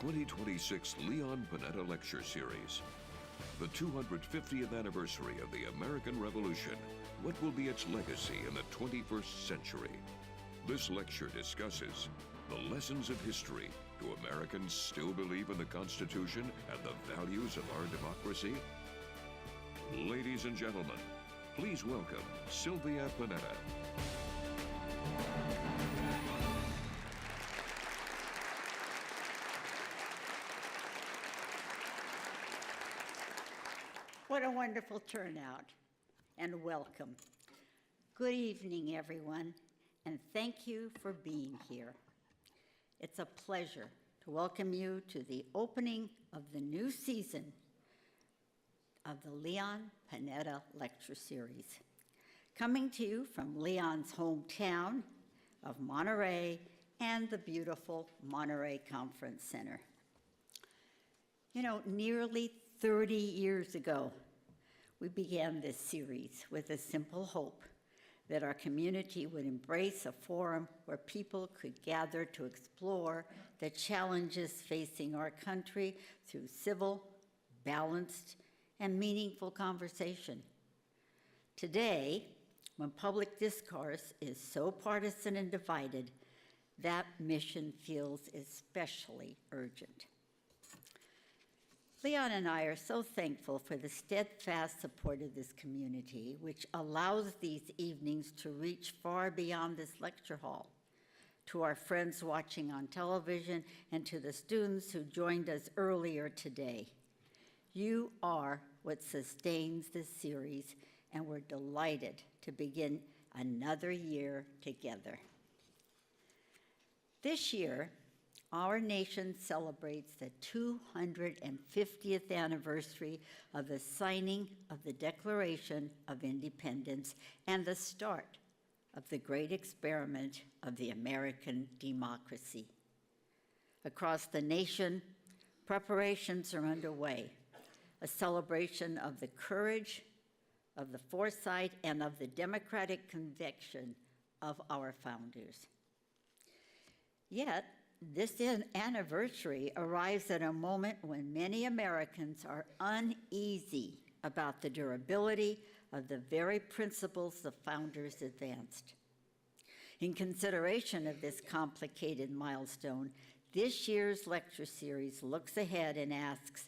2026 Leon Panetta Lecture Series. The 250th anniversary of the American Revolution. What will be its legacy in the 21st century? This lecture discusses the lessons of history. Do Americans still believe in the Constitution and the values of our democracy? Ladies and gentlemen, please welcome Sylvia Panetta. What a wonderful turnout, and welcome. Good evening, everyone, and thank you for being here. It's a pleasure to welcome you to the opening of the new season of the Leon Panetta Lecture Series, coming to you from Leon's hometown of Monterey and the beautiful Monterey Conference Center. You know, nearly 30 years ago, we began this series with a simple hope that our community would embrace a forum where people could gather to explore the challenges facing our country through civil, balanced, and meaningful conversation. Today, when public discourse is so partisan and divided, that mission feels especially urgent. Leon and I are so thankful for the steadfast support of this community, which allows these evenings to reach far beyond this lecture hall. To our friends watching on television and to the students who joined us earlier today, you are what sustains this series, and we're delighted to begin another year together. This year, our nation celebrates the 250th anniversary of the signing of the Declaration of Independence and the start of the great experiment of the American democracy. Across the nation, preparations are underway, a celebration of the courage, of the foresight, and of the democratic conviction of our founders. Yet, this anniversary arrives at a moment when many Americans are uneasy about the durability of the very principles the founders advanced. In consideration of this complicated milestone, this year's lecture series looks ahead and asks,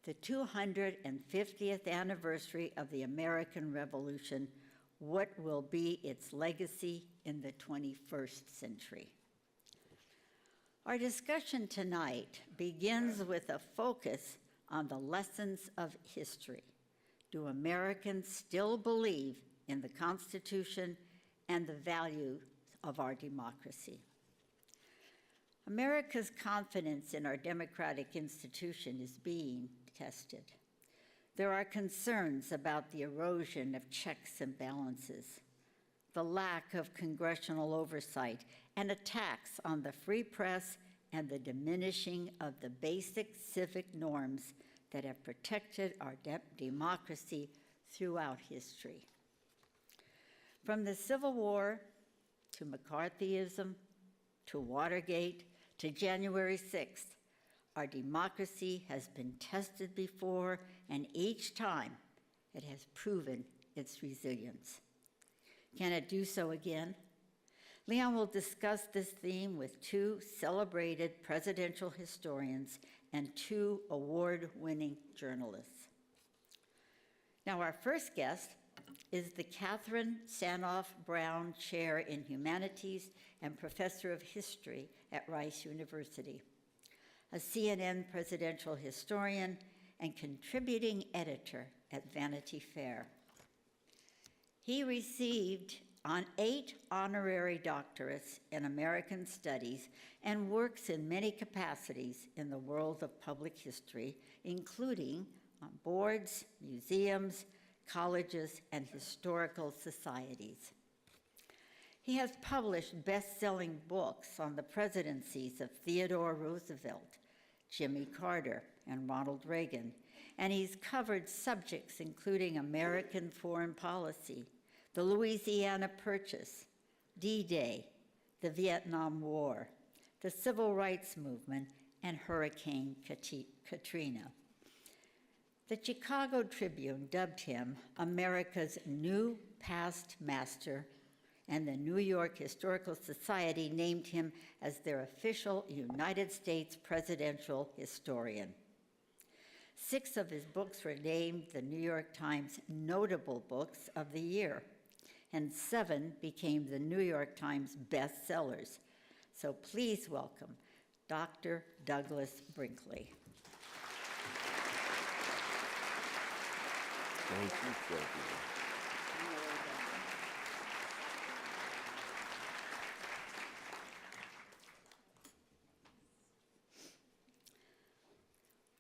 the 250th anniversary of the American Revolution, what will be its legacy in the 21st century? Our discussion tonight begins with a focus on the lessons of history. Do Americans still believe in the Constitution and the values of our democracy? America's confidence in our democratic institution is being tested. There are concerns about the erosion of checks and balances, the lack of congressional oversight, and attacks on the free press and the diminishing of the basic civic norms that have protected our democracy throughout history. From the Civil War to McCarthyism to Watergate to January 6th, our democracy has been tested before, and each time it has proven its resilience. Can it do so again? Leon will discuss this theme with two celebrated presidential historians and two award-winning journalists. Now, our first guest is the Catherine Sanoff Brown Chair in Humanities and Professor of History at Rice University, a CNN presidential historian and contributing editor at Vanity Fair. He received 8 honorary doctorates in American Studies and works in many capacities in the world of public history, including on boards, museums, colleges, and historical societies. He has published best-selling books on the presidencies of Theodore Roosevelt, Jimmy Carter, and Ronald Reagan, and he's covered subjects including American foreign policy, the Louisiana Purchase, D-Day, the Vietnam War, the Civil Rights Movement, and Hurricane Katrina. The Chicago Tribune dubbed him America's new past master, and the New York Historical Society named him as their official United States presidential historian. 6 of his books were named the New York Times Notable Books of the Year, and 7 became the New York Times bestsellers. So please welcome Dr. Douglas Brinkley. Thank you, Sophie.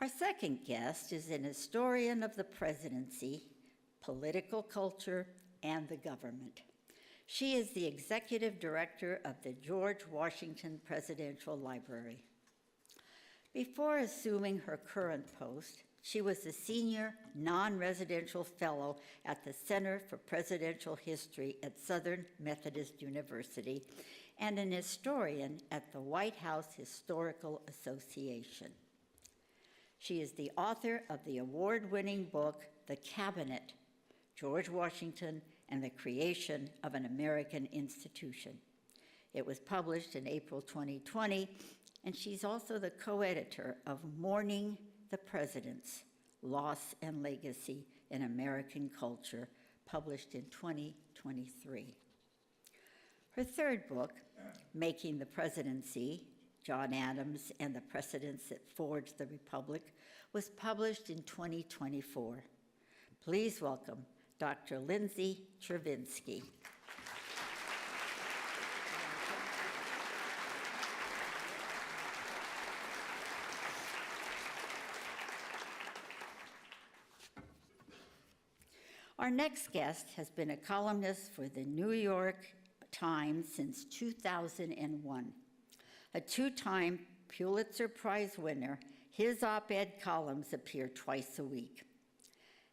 Our second guest is an historian of the presidency, political culture, and the government. She is the executive director of the George Washington Presidential Library. Before assuming her current post, she was a senior non-residential fellow at the Center for Presidential History at Southern Methodist University and an historian at the White House Historical Association. She is the author of the award-winning book, The Cabinet, George Washington and the Creation of an American Institution. It was published in April 2020, and she's also the co-editor of Mourning the Presidents, Loss and Legacy in American Culture, published in 2023. Her third book, Making the Presidency, John Adams and the Precedents that Forged the Republic, was published in 2024. Please welcome Dr. Lindsay Chervinsky. Our next guest has been a columnist for the New York Times since 2001. A 2-time Pulitzer Prize winner, his op-ed columns appear twice a week.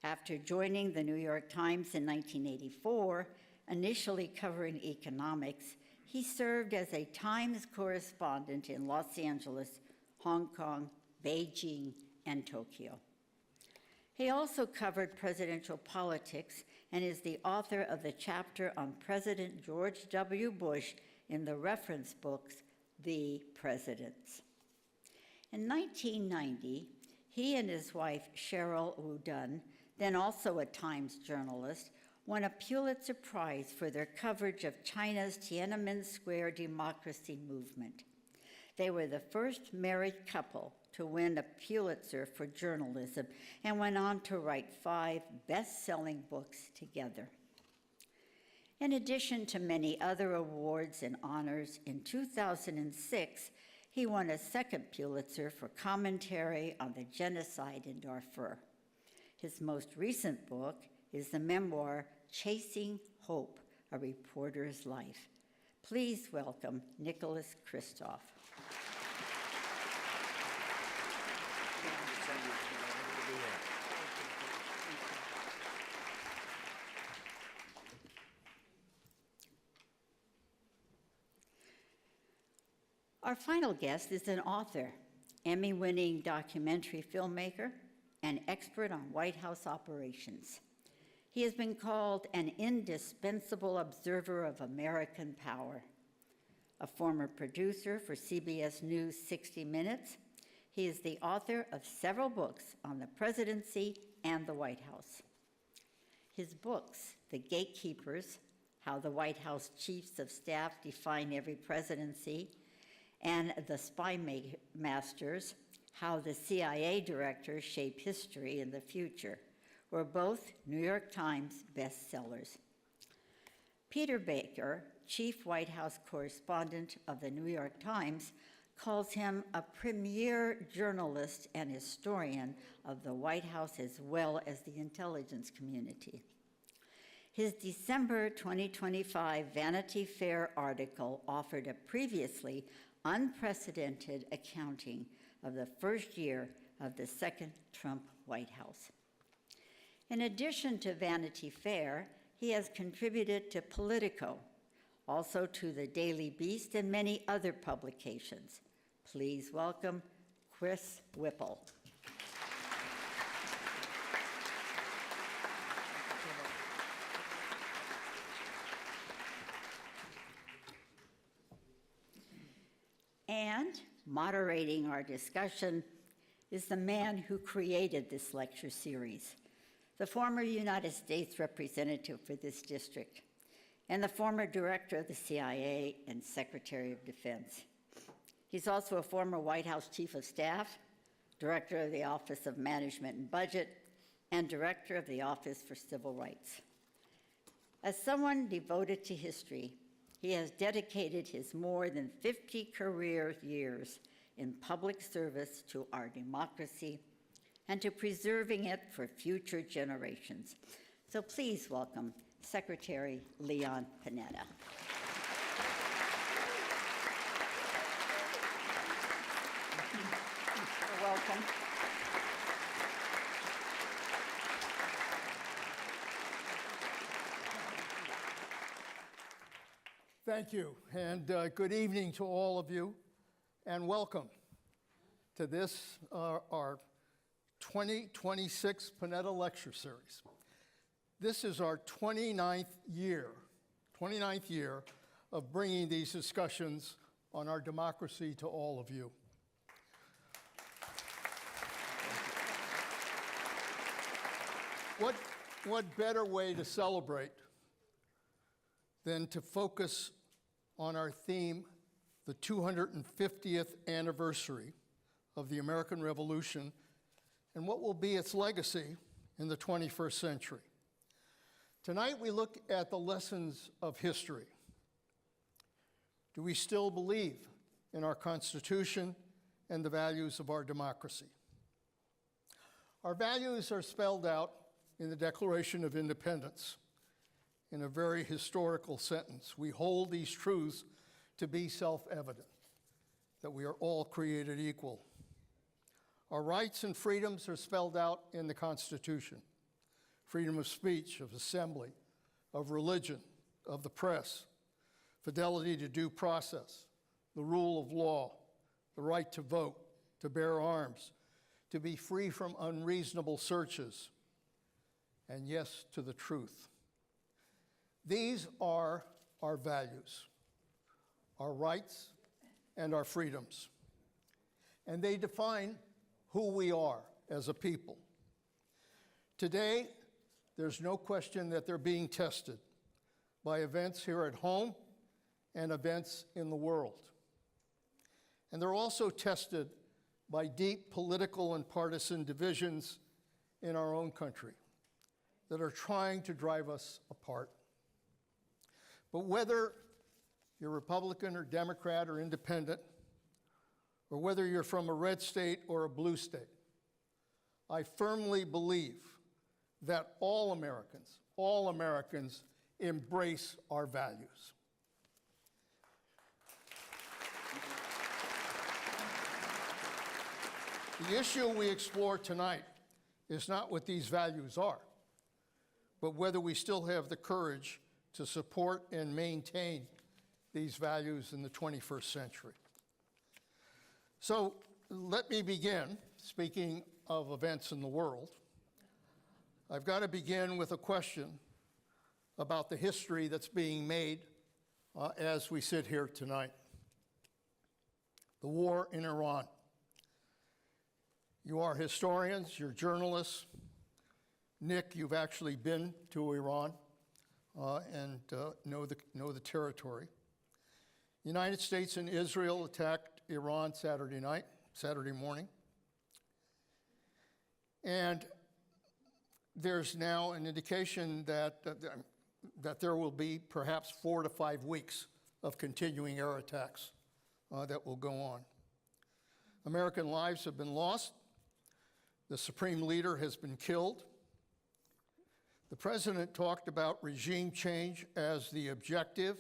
After joining the New York Times in 1984, initially covering economics, he served as a Times correspondent in Los Angeles, Hong Kong, Beijing, and Tokyo. He also covered presidential politics and is the author of the chapter on President George W. Bush in the reference books, The Presidents. In 1990, he and his wife, Cheryl Wu Dunn, then also a Times journalist, won a Pulitzer Prize for their coverage of China's Tiananmen Square democracy movement. They were the first married couple to win a Pulitzer for journalism and went on to write 5 best-selling books together. In addition to many other awards and honors, in 2006, he won a second Pulitzer for commentary on the genocide in Darfur. His most recent book is the memoir, Chasing Hope, A Reporter's Life. Please welcome Nicholas Kristof. Our final guest is an author, Emmy-winning documentary filmmaker, and expert on White House operations. He has been called an indispensable observer of American power. A former producer for CBS News 60 Minutes, he is the author of several books on the presidency and the White House. His books, The Gatekeepers, How the White House Chiefs of Staff Define Every Presidency, and The Spy Masters, How the CIA Directors Shape History in the Future, were both New York Times bestsellers. Peter Baker, chief White House correspondent of the New York Times, calls him a premier journalist and historian of the White House as well as the intelligence community. His December 2025 Vanity Fair article offered a previously unprecedented accounting of the first year of the second Trump White House. In addition to Vanity Fair, he has contributed to Politico, also to the Daily Beast and many other publications. Please welcome Chris Whipple. And moderating our discussion is the man who created this lecture series, the former United States representative for this district, and the former director of the CIA and Secretary of Defense. He's also a former White House Chief of Staff, Director of the Office of Management and Budget, and Director of the Office for Civil Rights. As someone devoted to history, he has dedicated his more than 50 career years in public service to our democracy and to preserving it for future generations. So please welcome Secretary Leon Panetta. You're welcome. Thank you, and good evening to all of you, and welcome to this, our 2026 Panetta Lecture Series. This is our 29th year of bringing these discussions on our democracy to all of you. What better way to celebrate than to focus on our theme, the 250th anniversary of the American Revolution and what will be its legacy in the 21st century. Tonight we look at the lessons of history. Do we still believe in our Constitution and the values of our democracy? Our values are spelled out in the Declaration of Independence in a very historical sentence. We hold these truths to be self-evident, that we are all created equal. Our rights and freedoms are spelled out in the Constitution. Freedom of speech, of assembly, of religion, of the press, fidelity to due process, the rule of law, the right to vote, to bear arms, to be free from unreasonable searches, and yes, to the truth. These are our values, our rights, and our freedoms. And they define who we are as a people. Today, there's no question that they're being tested by events here at home and events in the world. And they're also tested by deep political and partisan divisions in our own country that are trying to drive us apart. But whether you're Republican or Democrat or independent, or whether you're from a red state or a blue state, I firmly believe that all Americans embrace our values. The issue we explore tonight is not what these values are, but whether we still have the courage to support and maintain these values in the 21st century. So let me begin, speaking of events in the world. I've got to begin with a question about the history that's being made as we sit here tonight. The war in Iran. You are historians, you're journalists. Nick, you've actually been to Iran and know the territory. The United States and Israel attacked Iran Saturday morning. And there's now an indication that there will be perhaps 4 to 5 weeks of continuing air attacks that will go on. American lives have been lost. The supreme leader has been killed. The president talked about regime change as the objective.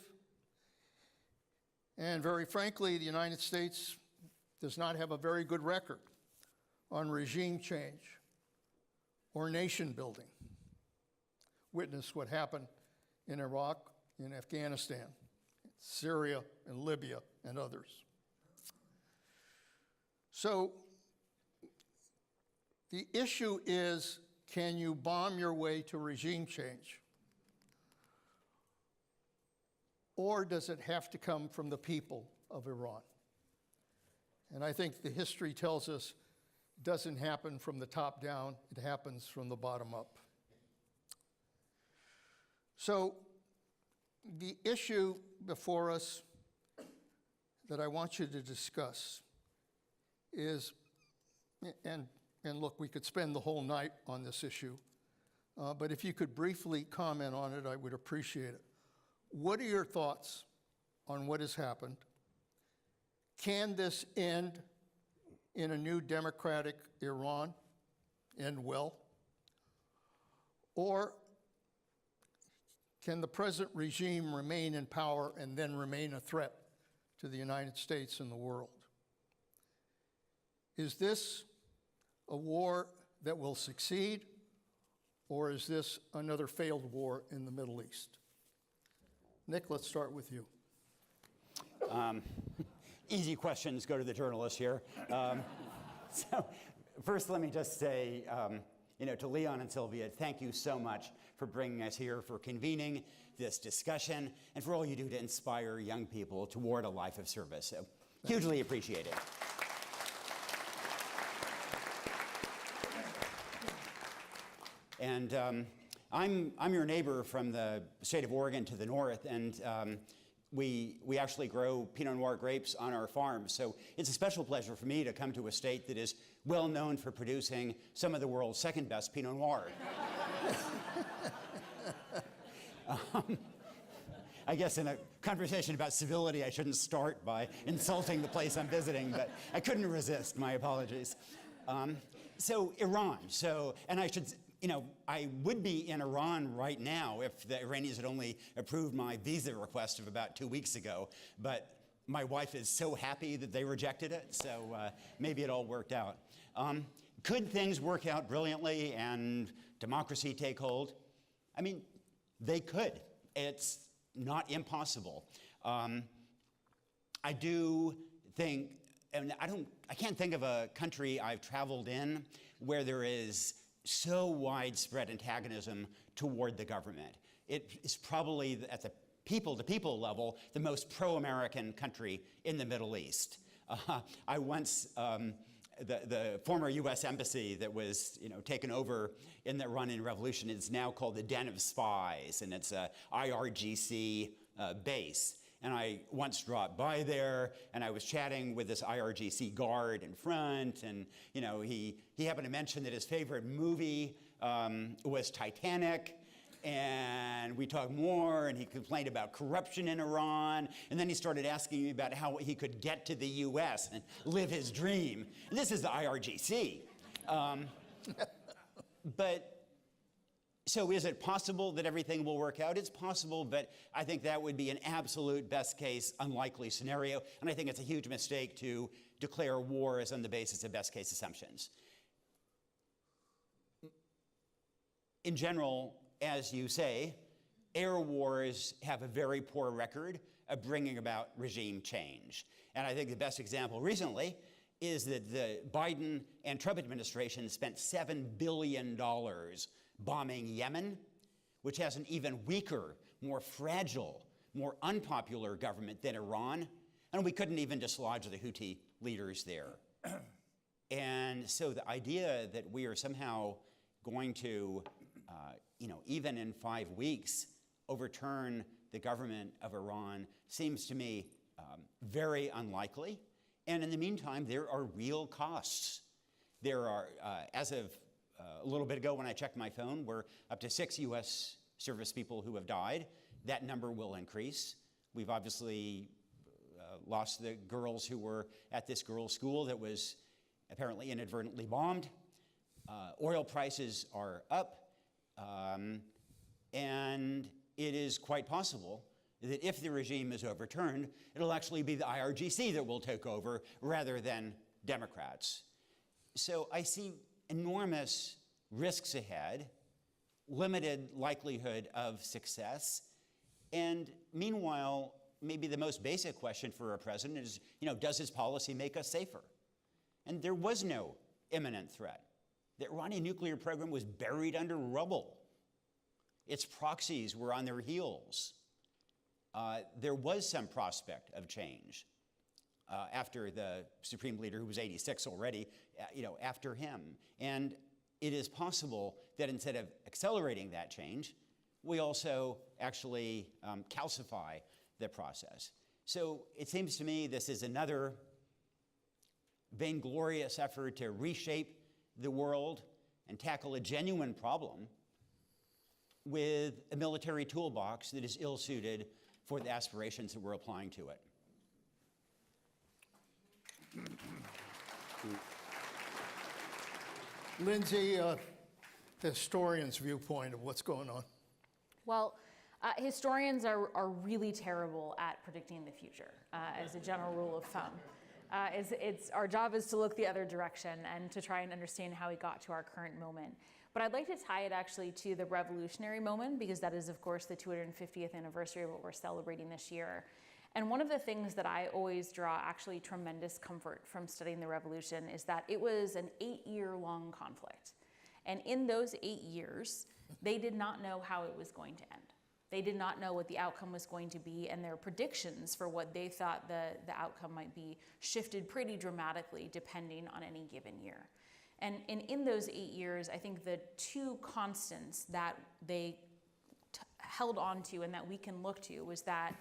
And very frankly, the United States does not have a very good record on regime change or nation building. Witness what happened in Iraq, in Afghanistan, Syria, and Libya, and others. So The issue is, can you bomb your way to regime change? Or does it have to come from the people of Iran? And I think the history tells us it doesn't happen from the top down, it happens from the bottom up. So the issue before us that I want you to discuss is, and look, we could spend the whole night on this issue, but if you could briefly comment on it, I would appreciate it. What are your thoughts on what has happened? Can this end in a new democratic Iran, end well? Or can the present regime remain in power and then remain a threat to the United States and the world? Is this a war that will succeed, or is this another failed war in the Middle East? Nick, let's start with you. Easy questions go to the journalist here. So first, let me just say, to Leon and Sylvia, thank you so much for bringing us here, for convening this discussion, and for all you do to inspire young people toward a life of service. So hugely appreciate it. And I'm your neighbor from the state of Oregon to the north, and we actually grow Pinot Noir grapes on our farm. So it's a special pleasure for me to come to a state that is well known for producing some of the world's second best Pinot Noir. I guess in a conversation about civility, I shouldn't start by insulting the place I'm visiting, but I couldn't resist. My apologies. So Iran. And I should. I would be in Iran right now if the Iranians had only approved my visa request of about 2 weeks ago. But my wife is so happy that they rejected it, so maybe it all worked out. Could things work out brilliantly and democracy take hold? I mean, they could. It's not impossible. I do think, and I can't think of a country I've traveled in where there is so widespread antagonism toward the government. It is probably, at the people-to-people level, the most pro-American country in the Middle East. I once, the former U.S. embassy that was taken over in the Iranian Revolution is now called the Den of Spies, and it's a IRGC base. And I once dropped by there, and I was chatting with this IRGC guard in front, and he happened to mention that his favorite movie was Titanic, and we talked more, and he complained about corruption in Iran, and then he started asking me about how he could get to the U.S. and live his dream. And this is the IRGC. So is it possible that everything will work out? It's possible, but I think that would be an absolute best case, unlikely scenario. And I think it's a huge mistake to declare war as on the basis of best case assumptions. In general, as you say, air wars have a very poor record of bringing about regime change. And I think the best example recently is that the Biden and Trump administration spent $7 billion bombing Yemen, which has an even weaker, more fragile, more unpopular government than Iran, and we couldn't even dislodge the Houthi leaders there. And so the idea that we are somehow going to, even in 5 weeks, overturn the government of Iran seems to me very unlikely. And in the meantime, there are real costs. There are, as of a little bit ago when I checked my phone, we're up to 6 U.S. service people who have died. That number will increase. We've obviously lost the girls who were at this girls' school that was apparently inadvertently bombed. Oil prices are up. And it is quite possible that if the regime is overturned, it'll actually be the IRGC that will take over rather than Democrats. So I see enormous risks ahead, limited likelihood of success, and meanwhile, maybe the most basic question for a president is, does his policy make us safer? And there was no imminent threat. The Iranian nuclear program was buried under rubble. Its proxies were on their heels. There was some prospect of change after the supreme leader, who was 86 already, after him. And it is possible that instead of accelerating that change, we also actually calcify the process. So it seems to me this is another vainglorious effort to reshape the world and tackle a genuine problem with a military toolbox that is ill-suited for the aspirations that we're applying to it. Lindsay, the historian's viewpoint of what's going on. Well, historians are really terrible at predicting the future, as a general rule of thumb. Our job is to look the other direction and to try and understand how we got to our current moment. But I'd like to tie it actually to the revolutionary moment, because that is, of course, the 250th anniversary of what we're celebrating this year. And one of the things that I always draw actually tremendous comfort from studying the revolution is that it was an 8-year-long conflict. And in those 8 years, they did not know how it was going to end. They did not know what the outcome was going to be, and their predictions for what they thought the outcome might be shifted pretty dramatically depending on any given year. And in those 8 years, I think the two constants that they held on to and that we can look to was that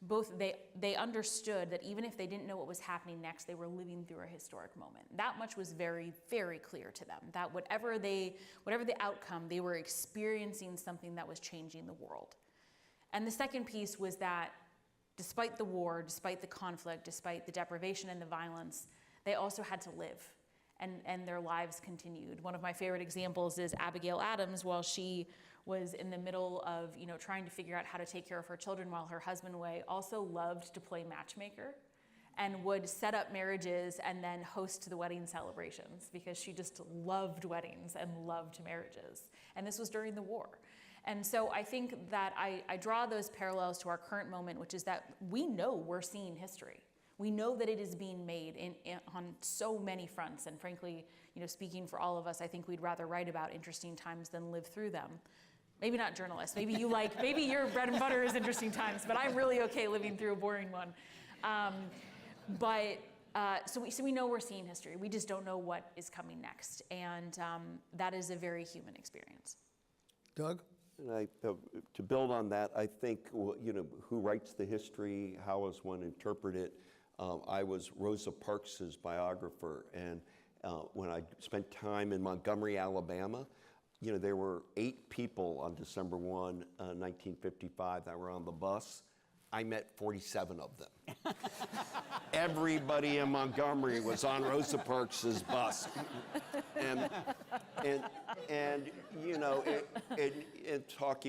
both they understood that even if they didn't know what was happening next, they were living through a historic moment. That much was very, very clear to them, that whatever the outcome, they were experiencing something that was changing the world. And the second piece was that despite the war, despite the conflict, despite the deprivation and the violence, they also had to live, and their lives continued. One of my favorite examples is Abigail Adams. While she was in the middle of trying to figure out how to take care of her children while her husband away, also loved to play matchmaker and would set up marriages and then host the wedding celebrations, because she just loved weddings and loved marriages. And this was during the war. And so I think that I draw those parallels to our current moment, which is that we know we're seeing history. We know that it is being made on so many fronts. And frankly, speaking for all of us, I think we'd rather write about interesting times than live through them. Maybe not journalists. Maybe maybe your bread and butter is interesting times, but I'm really okay living through a boring one. So we know we're seeing history. We just don't know what is coming next. And that is a very human experience. Doug? And to build on that, I think, who writes the history, how does one interpret it? I was Rosa Parks's biographer, and when I spent time in Montgomery, Alabama, there were 8 people on December 1, 1955 that were on the bus. I met 47 of them. Everybody in Montgomery was on Rosa Parks's bus. And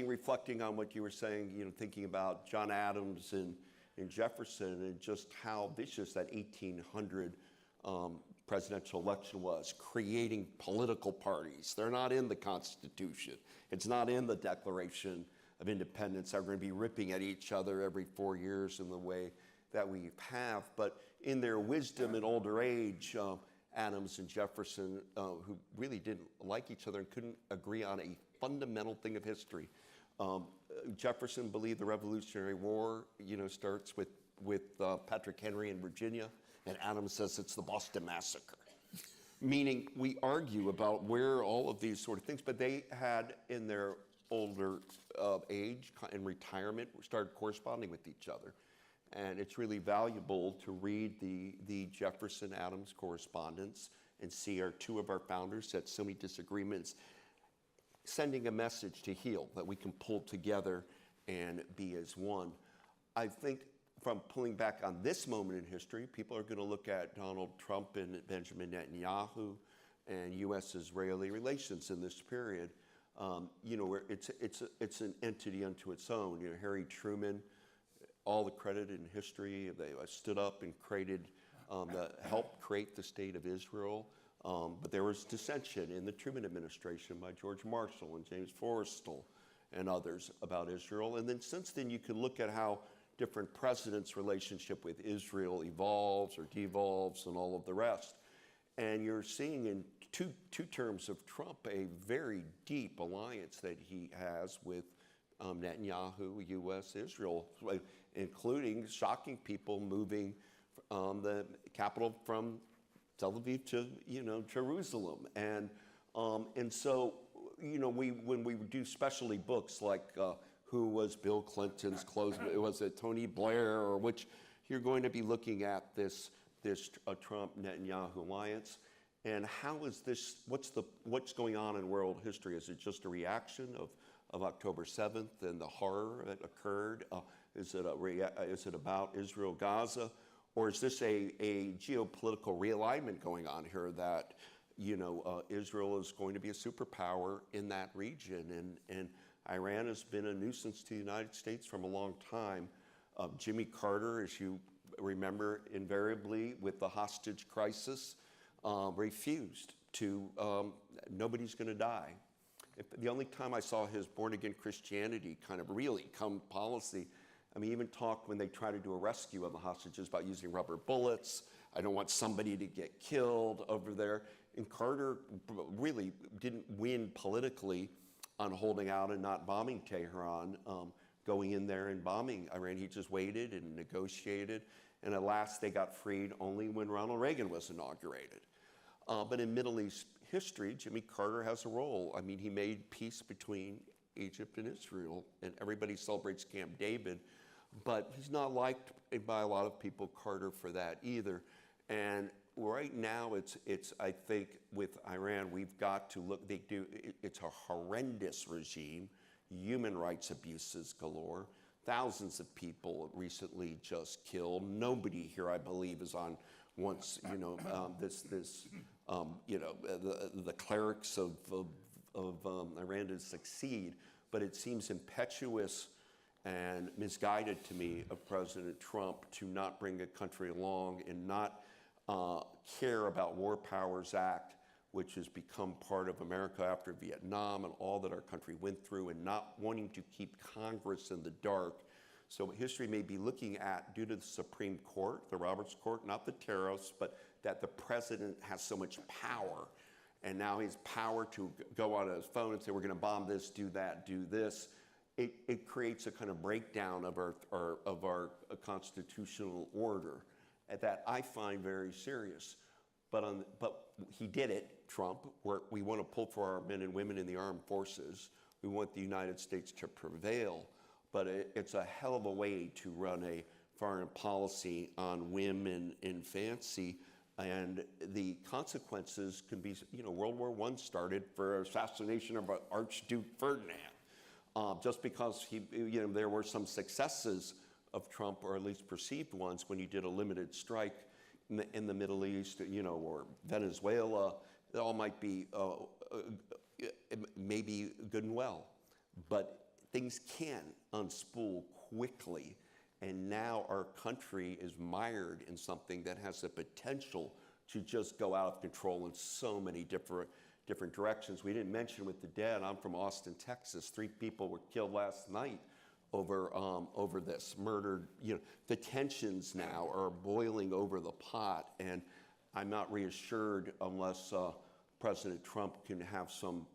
reflecting on what you were saying, thinking about John Adams and Jefferson, and just how vicious that 1800 presidential election was, creating political parties. They're not in the Constitution. It's not in the Declaration of Independence. They're going to be ripping at each other every 4 years in the way that we have. But in their wisdom and older age, Adams and Jefferson, who really didn't like each other and couldn't agree on a fundamental thing of history. Jefferson believed the Revolutionary War, starts with Patrick Henry in Virginia, and Adams says it's the Boston Massacre. Meaning, we argue about where all of these sort of things, but they had, in their older age and retirement, started corresponding with each other. And it's really valuable to read the Jefferson-Adams correspondence and see two of our founders had so many disagreements, sending a message to heal, that we can pull together and be as one. I think from pulling back on this moment in history, people are going to look at Donald Trump and Benjamin Netanyahu and U.S.-Israeli relations in this period. Where it's an entity unto its own. Harry Truman, all the credit in history, they stood up and created, helped create the state of Israel. But there was dissension in the Truman administration by George Marshall and James Forrestal and others about Israel. And then since then, you can look at how different presidents' relationship with Israel evolves or devolves and all of the rest. And you're seeing in two terms of Trump a very deep alliance that he has with Netanyahu, U.S., Israel, including shocking people moving the capital from Tel Aviv to Jerusalem, and so when we do specialty books like who was Bill Clinton's close, was it Tony Blair, or which you're going to be looking at this Trump-Netanyahu alliance, and how is this? What's going on in world history? Is it just a reaction of October 7th and the horror that occurred? Is it about Israel, Gaza, or is this a geopolitical realignment going on here that Israel is going to be a superpower in that region, and Iran has been a nuisance to the United States from a long time. Jimmy Carter, as you remember, invariably with the hostage crisis, refused to, nobody's going to die. The only time I saw his born-again Christianity kind of really come policy, I mean, even talk when they try to do a rescue of the hostages about using rubber bullets. I don't want somebody to get killed over there. And Carter really didn't win politically on holding out and not bombing Tehran, going in there and bombing Iran. He just waited and negotiated. And at last they got freed only when Ronald Reagan was inaugurated. But in Middle East history, Jimmy Carter has a role. I mean, he made peace between Egypt and Israel, and everybody celebrates Camp David, but he's not liked by a lot of people, Carter, for that either. And right now, it's I think with Iran, we've got to look. It's a horrendous regime, human rights abuses galore. Thousands of people recently just killed. Nobody here, I believe, is on once the clerics of Iran to succeed, but it seems impetuous and misguided to me of President Trump to not bring a country along and not care about War Powers Act, which has become part of America after Vietnam and all that our country went through, and not wanting to keep Congress in the dark. So history may be looking at, due to the Supreme Court, the Roberts Court, not the terrorists, but that the president has so much power, and now his power to go on his phone and say, we're going to bomb this, do that, do this. It creates a kind of breakdown of our constitutional order that I find very serious. But he did it, Trump, where we want to pull for our men and women in the armed forces. We want the United States to prevail. But it's a hell of a way to run a foreign policy on whim and fancy. And the consequences can be, World War I started for assassination of Archduke Ferdinand. Just because there were some successes of Trump, or at least perceived ones, when he did a limited strike in the Middle East, or Venezuela. It all might be maybe good and well, but things can unspool quickly, and now our country is mired in something that has the potential to just go out of control in so many different directions. We didn't mention with the dead. I'm from Austin, Texas. 3 people were killed last night over this, murdered. The tensions now are boiling over the pot, and I'm not reassured unless President Trump can have some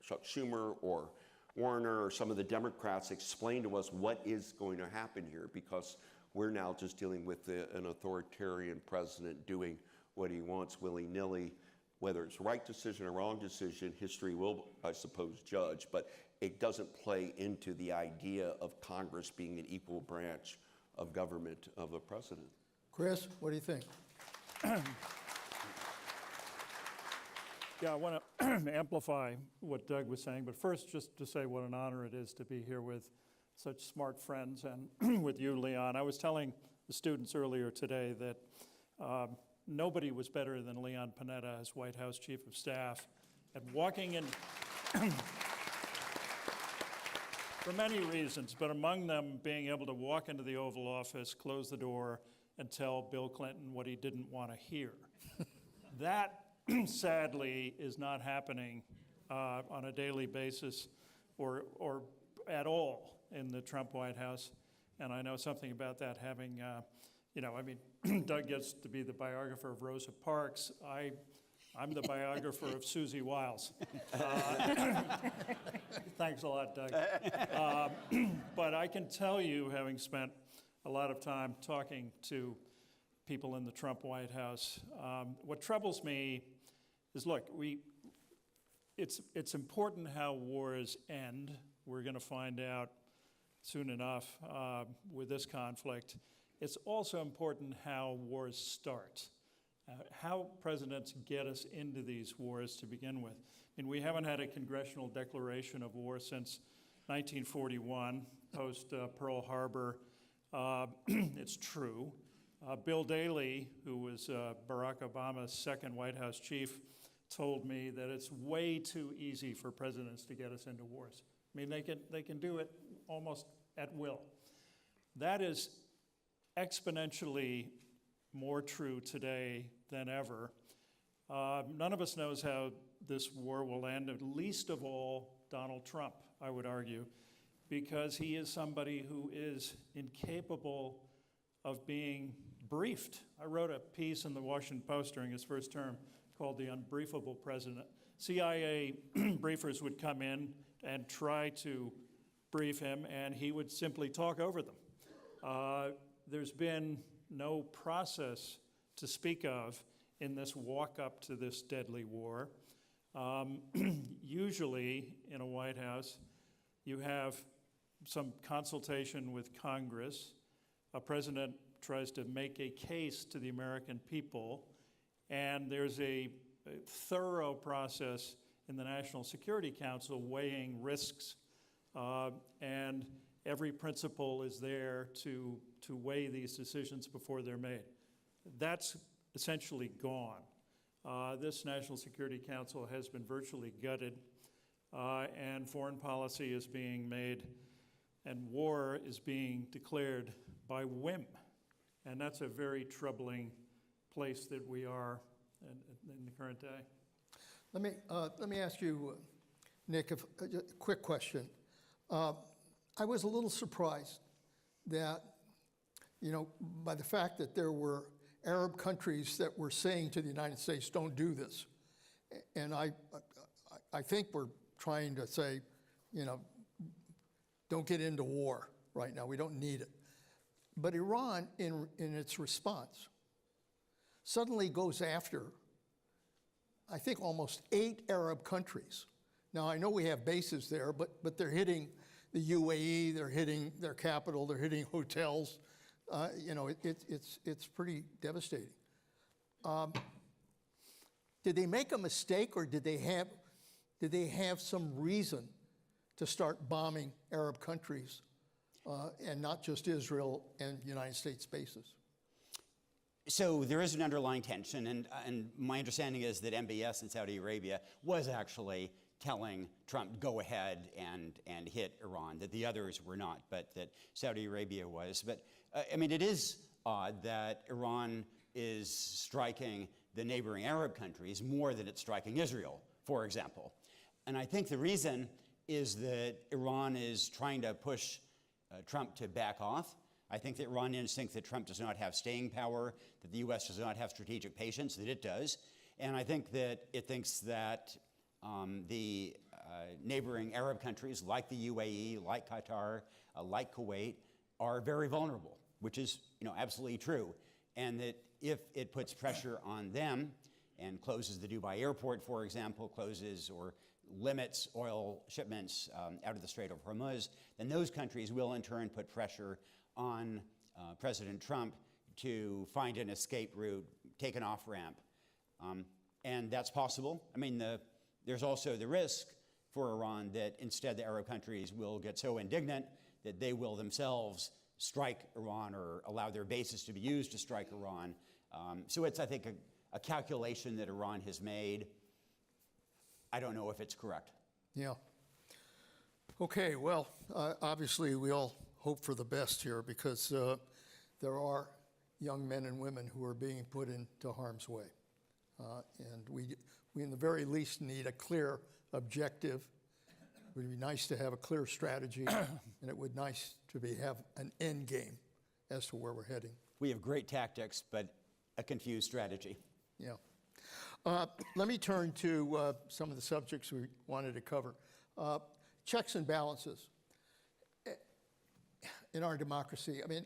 Chuck Schumer or Warner or some of the Democrats explain to us what is going to happen here, because we're now just dealing with an authoritarian president doing what he wants willy-nilly. Whether it's right decision or wrong decision, history will, I suppose, judge, but it doesn't play into the idea of Congress being an equal branch of government of a president. Chris, what do you think? Yeah, I want to amplify what Doug was saying, but first just to say what an honor it is to be here with such smart friends and with you, Leon. I was telling the students earlier today that nobody was better than Leon Panetta as White House Chief of Staff at walking in, for many reasons, but among them being able to walk into the Oval Office, close the door, and tell Bill Clinton what he didn't want to hear. That, sadly, is not happening on a daily basis or at all in the Trump White House. And I know something about that having, Doug gets to be the biographer of Rosa Parks. I'm the biographer of Susie Wiles. Thanks a lot, Doug. But I can tell you, having spent a lot of time talking to people in the Trump White House, what troubles me is, look, it's important how wars end. We're going to find out soon enough with this conflict. It's also important how wars start, how presidents get us into these wars to begin with. I mean, we haven't had a congressional declaration of war since 1941, post Pearl Harbor. It's true. Bill Daley, who was Barack Obama's second White House chief, told me that it's way too easy for presidents to get us into wars. I mean, they can do it almost at will. That is exponentially more true today than ever. None of us knows how this war will end, at least of all Donald Trump, I would argue, because he is somebody who is incapable of being briefed. I wrote a piece in the Washington Post during his first term called The Unbriefable President. CIA briefers would come in and try to brief him, and he would simply talk over them. There's been no process to speak of in this walk up to this deadly war. Usually in a White House, you have some consultation with Congress. A president tries to make a case to the American people, and there's a thorough process in the National Security Council weighing risks, and every principal is there to weigh these decisions before they're made. That's essentially gone. This National Security Council has been virtually gutted, and foreign policy is being made, and war is being declared by whim. And that's a very troubling place that we are in the current day. Let me ask you, Nick, a quick question. I was a little surprised that, by the fact that there were Arab countries that were saying to the United States, don't do this. And I think we're trying to say, don't get into war right now. We don't need it. But Iran, in its response, suddenly goes after, I think, almost 8 Arab countries. Now, I know we have bases there, but they're hitting the UAE, they're hitting their capital, they're hitting hotels. It's pretty devastating. Did they make a mistake, or did they have some reason to start bombing Arab countries and not just Israel and United States bases? So there is an underlying tension, and my understanding is that MBS in Saudi Arabia was actually telling Trump, go ahead and hit Iran, that the others were not, but that Saudi Arabia was. But it is odd that Iran is striking the neighboring Arab countries more than it's striking Israel, for example. And I think the reason is that Iran is trying to push Trump to back off. I think that Iranians think that Trump does not have staying power, that the U.S. does not have strategic patience, that it does. And I think that it thinks that the neighboring Arab countries like the UAE, like Qatar, like Kuwait, are very vulnerable, which is absolutely true. And that if it puts pressure on them and closes the Dubai airport, for example, closes or limits oil shipments out of the Strait of Hormuz, then those countries will in turn put pressure on President Trump to find an escape route, take an off-ramp. And that's possible. There's also the risk for Iran that instead the Arab countries will get so indignant that they will themselves strike Iran or allow their bases to be used to strike Iran. So it's, I think, a calculation that Iran has made. I don't know if it's correct. Yeah. Okay, well, obviously we all hope for the best here, because there are young men and women who are being put into harm's way. And we in the very least need a clear objective. It would be nice to have a clear strategy, and it would be nice to have an end game as to where we're heading. We have great tactics, but a confused strategy. Yeah. Let me turn to some of the subjects we wanted to cover. Checks and balances in our democracy. I mean,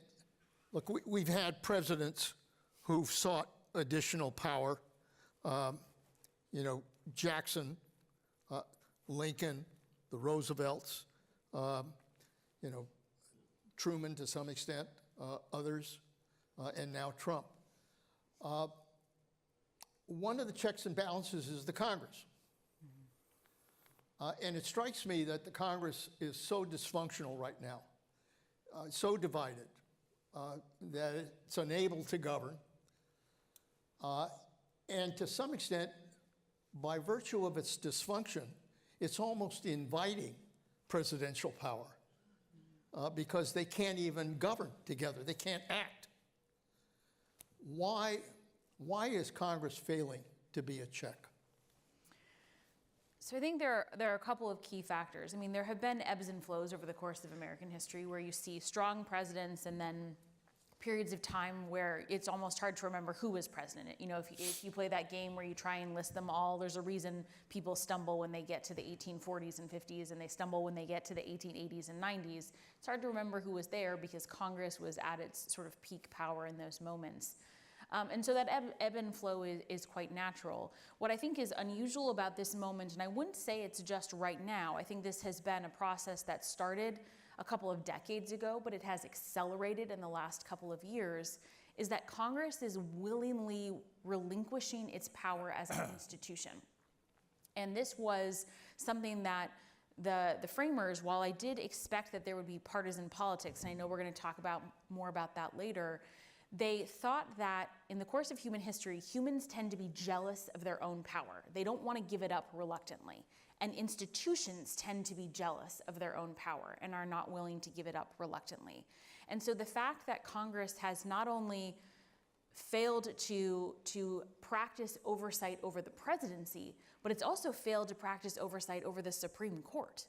look, we've had presidents who've sought additional power. Jackson, Lincoln, the Roosevelts, Truman to some extent, others, and now Trump. One of the checks and balances is the Congress. And it strikes me that the Congress is so dysfunctional right now, so divided, that it's unable to govern. And to some extent, by virtue of its dysfunction, it's almost inviting presidential power because they can't even govern together. They can't act. Why is Congress failing to be a check? So I think there are a couple of key factors. I mean, there have been ebbs and flows over the course of American history where you see strong presidents and then periods of time where it's almost hard to remember who was president. If you play that game where you try and list them all, there's a reason people stumble when they get to the 1840s and 50s, and they stumble when they get to the 1880s and 90s. It's hard to remember who was there because Congress was at its sort of peak power in those moments. And so that ebb and flow is quite natural. What I think is unusual about this moment, and I wouldn't say it's just right now, I think this has been a process that started a couple of decades ago, but it has accelerated in the last couple of years, is that Congress is willingly relinquishing its power as an institution. And this was something that the framers, while I did expect that there would be partisan politics, and I know we're going to talk more about that later, they thought that in the course of human history, humans tend to be jealous of their own power. They don't want to give it up reluctantly. And institutions tend to be jealous of their own power and are not willing to give it up reluctantly. And so the fact that Congress has not only failed to practice oversight over the presidency, but it's also failed to practice oversight over the Supreme Court.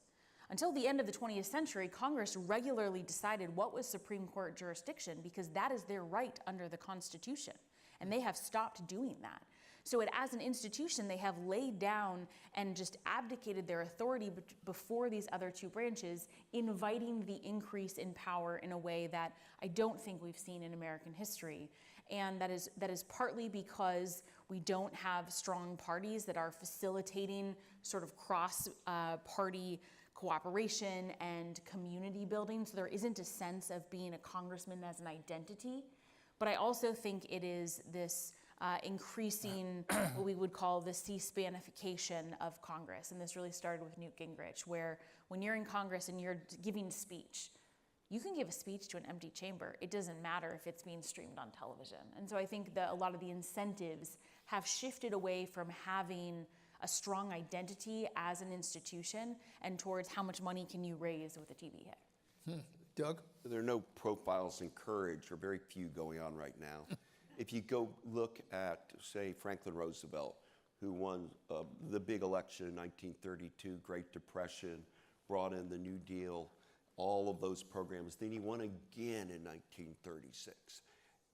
Until the end of the 20th century, Congress regularly decided what was Supreme Court jurisdiction because that is their right under the Constitution, and they have stopped doing that. So as an institution, they have laid down and just abdicated their authority before these other two branches, inviting the increase in power in a way that I don't think we've seen in American history. And that is partly because we don't have strong parties that are facilitating sort of cross-party cooperation and community building, so there isn't a sense of being a congressman as an identity. But I also think it is this increasing what we would call the C-SPANification of Congress. And this really started with Newt Gingrich, where when you're in Congress and you're giving speech, you can give a speech to an empty chamber. It doesn't matter if it's being streamed on television. And so I think that a lot of the incentives have shifted away from having a strong identity as an institution and towards how much money can you raise with a TV hit. Doug? There are no profiles in courage, or very few going on right now. If you go look at, say, Franklin Roosevelt, who won the big election in 1932, Great Depression, brought in the New Deal, all of those programs. Then he won again in 1936.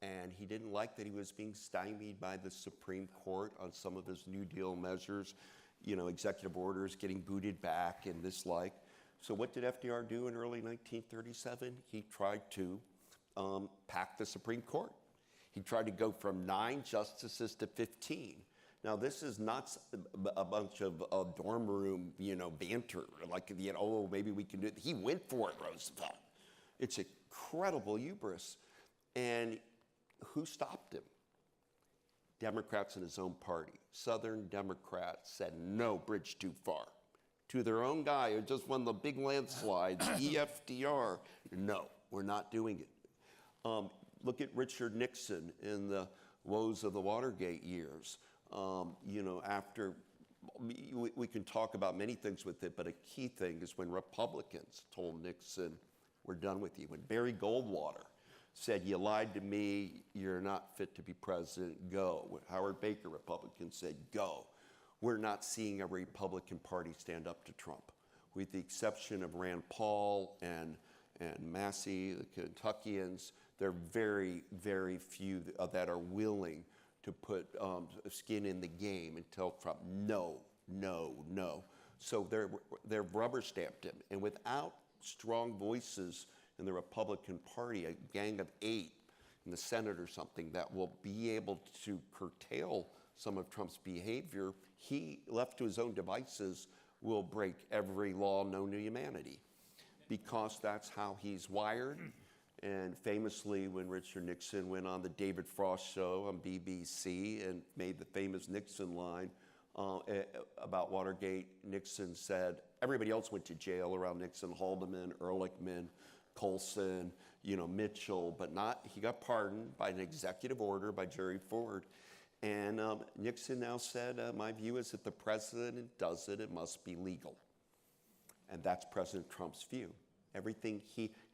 And he didn't like that he was being stymied by the Supreme Court on some of his New Deal measures, executive orders getting booted back and this like. So what did FDR do in early 1937? He tried to pack the Supreme Court. He tried to go from 9 justices to 15. Now, this is not a bunch of dorm room, banter, like, maybe we can do it. He went for it, Roosevelt. It's incredible hubris. And who stopped him? Democrats in his own party. Southern Democrats said, no, bridge too far. To their own guy who just won the big landslides, EFDR, no, we're not doing it. Look at Richard Nixon in the woes of the Watergate years. After, we can talk about many things with it, but a key thing is when Republicans told Nixon, we're done with you. When Barry Goldwater said, you lied to me, you're not fit to be president, go. When Howard Baker, Republican, said, go. We're not seeing a Republican Party stand up to Trump, with the exception of Rand Paul and Massey, the Kentuckians. There are very, very few that are willing to put skin in the game and tell Trump, no, no, no. So they're rubber stamped him. And without strong voices in the Republican Party, a gang of 8 in the Senate or something that will be able to curtail some of Trump's behavior, he, left to his own devices, will break every law known to humanity, because that's how he's wired. And famously, when Richard Nixon went on the David Frost show on BBC and made the famous Nixon line about Watergate, Nixon said, everybody else went to jail around Nixon, Haldeman, Ehrlichman, Colson, Mitchell, but not, he got pardoned by an executive order by Jerry Ford. And Nixon now said, my view is that the president does it, it must be legal. And that's President Trump's view. Everything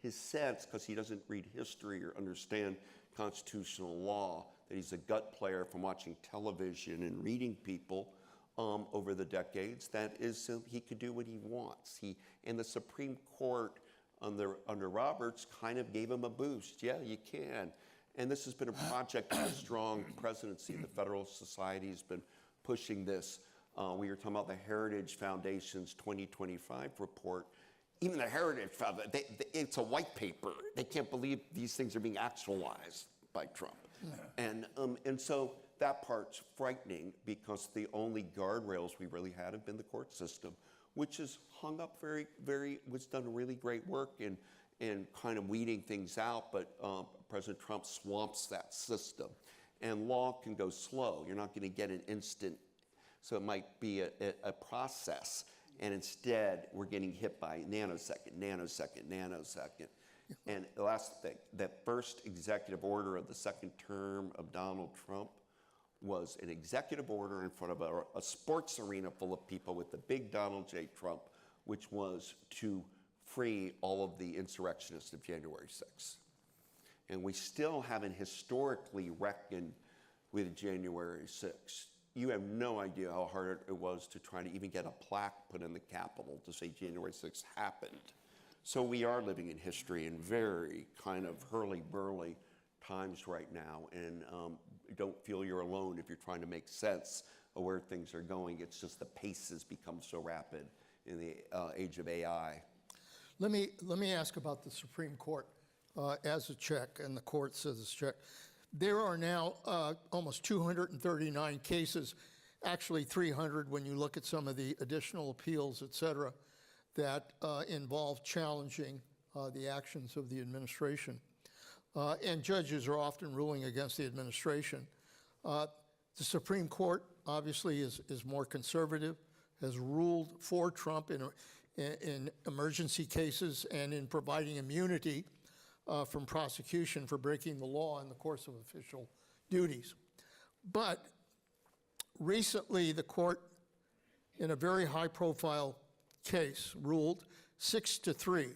his sense, because he doesn't read history or understand constitutional law, that he's a gut player from watching television and reading people over the decades, that is, he could do what he wants. And the Supreme Court under Roberts kind of gave him a boost. Yeah, you can. And this has been a project of a strong presidency. The Federalist Society has been pushing this. We were talking about the Heritage Foundation's 2025 report. Even the Heritage Foundation, it's a white paper. They can't believe these things are being actualized by Trump. Yeah. And so that part's frightening, because the only guardrails we really had have been the court system, which is hung up was done really great work in kind of weeding things out, but President Trump swamps that system. And law can go slow. You're not going to get an instant, so it might be a process. And instead, we're getting hit by nanosecond. And the last thing, that first executive order of the second term of Donald Trump was an executive order in front of a sports arena full of people with the big Donald J. Trump, which was to free all of the insurrectionists of January 6th. And we still haven't historically reckoned with January 6th. You have no idea how hard it was to try to even get a plaque put in the Capitol to say January 6th happened. So we are living in history in very kind of hurly-burly times right now, and don't feel you're alone if you're trying to make sense of where things are going. It's just the pace has become so rapid in the age of AI. Let me ask about the Supreme Court as a check, and the court says it's check. There are now almost 239 cases, actually 300 when you look at some of the additional appeals, et cetera, that involve challenging the actions of the administration. And judges are often ruling against the administration. The Supreme Court obviously is more conservative, has ruled for Trump in emergency cases and in providing immunity from prosecution for breaking the law in the course of official duties. But recently, the court, in a very high-profile case, ruled 6-3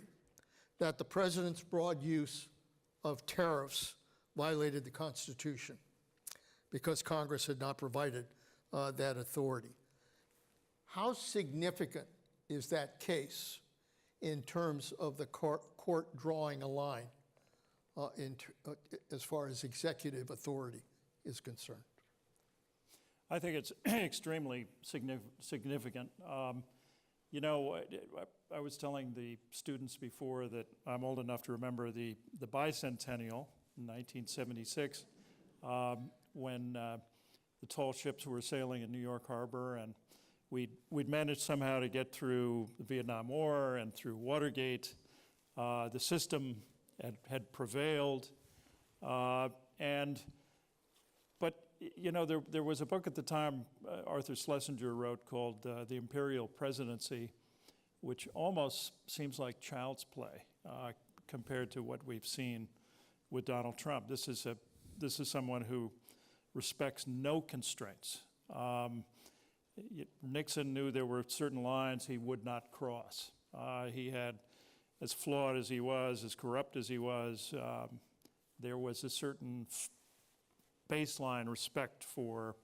that the president's broad use of tariffs violated the Constitution because Congress had not provided that authority. How significant is that case in terms of the court drawing a line as far as executive authority is concerned? I think it's extremely significant. I was telling the students before that I'm old enough to remember the bicentennial in 1976 when the tall ships were sailing in New York Harbor, and we'd managed somehow to get through the Vietnam War and through Watergate. The system had prevailed, but there was a book at the time Arthur Schlesinger wrote called The Imperial Presidency, which almost seems like child's play compared to what we've seen with Donald Trump. This is someone who respects no constraints. Nixon knew there were certain lines he would not cross. He had, as flawed as he was, as corrupt as he was, there was a certain baseline respect for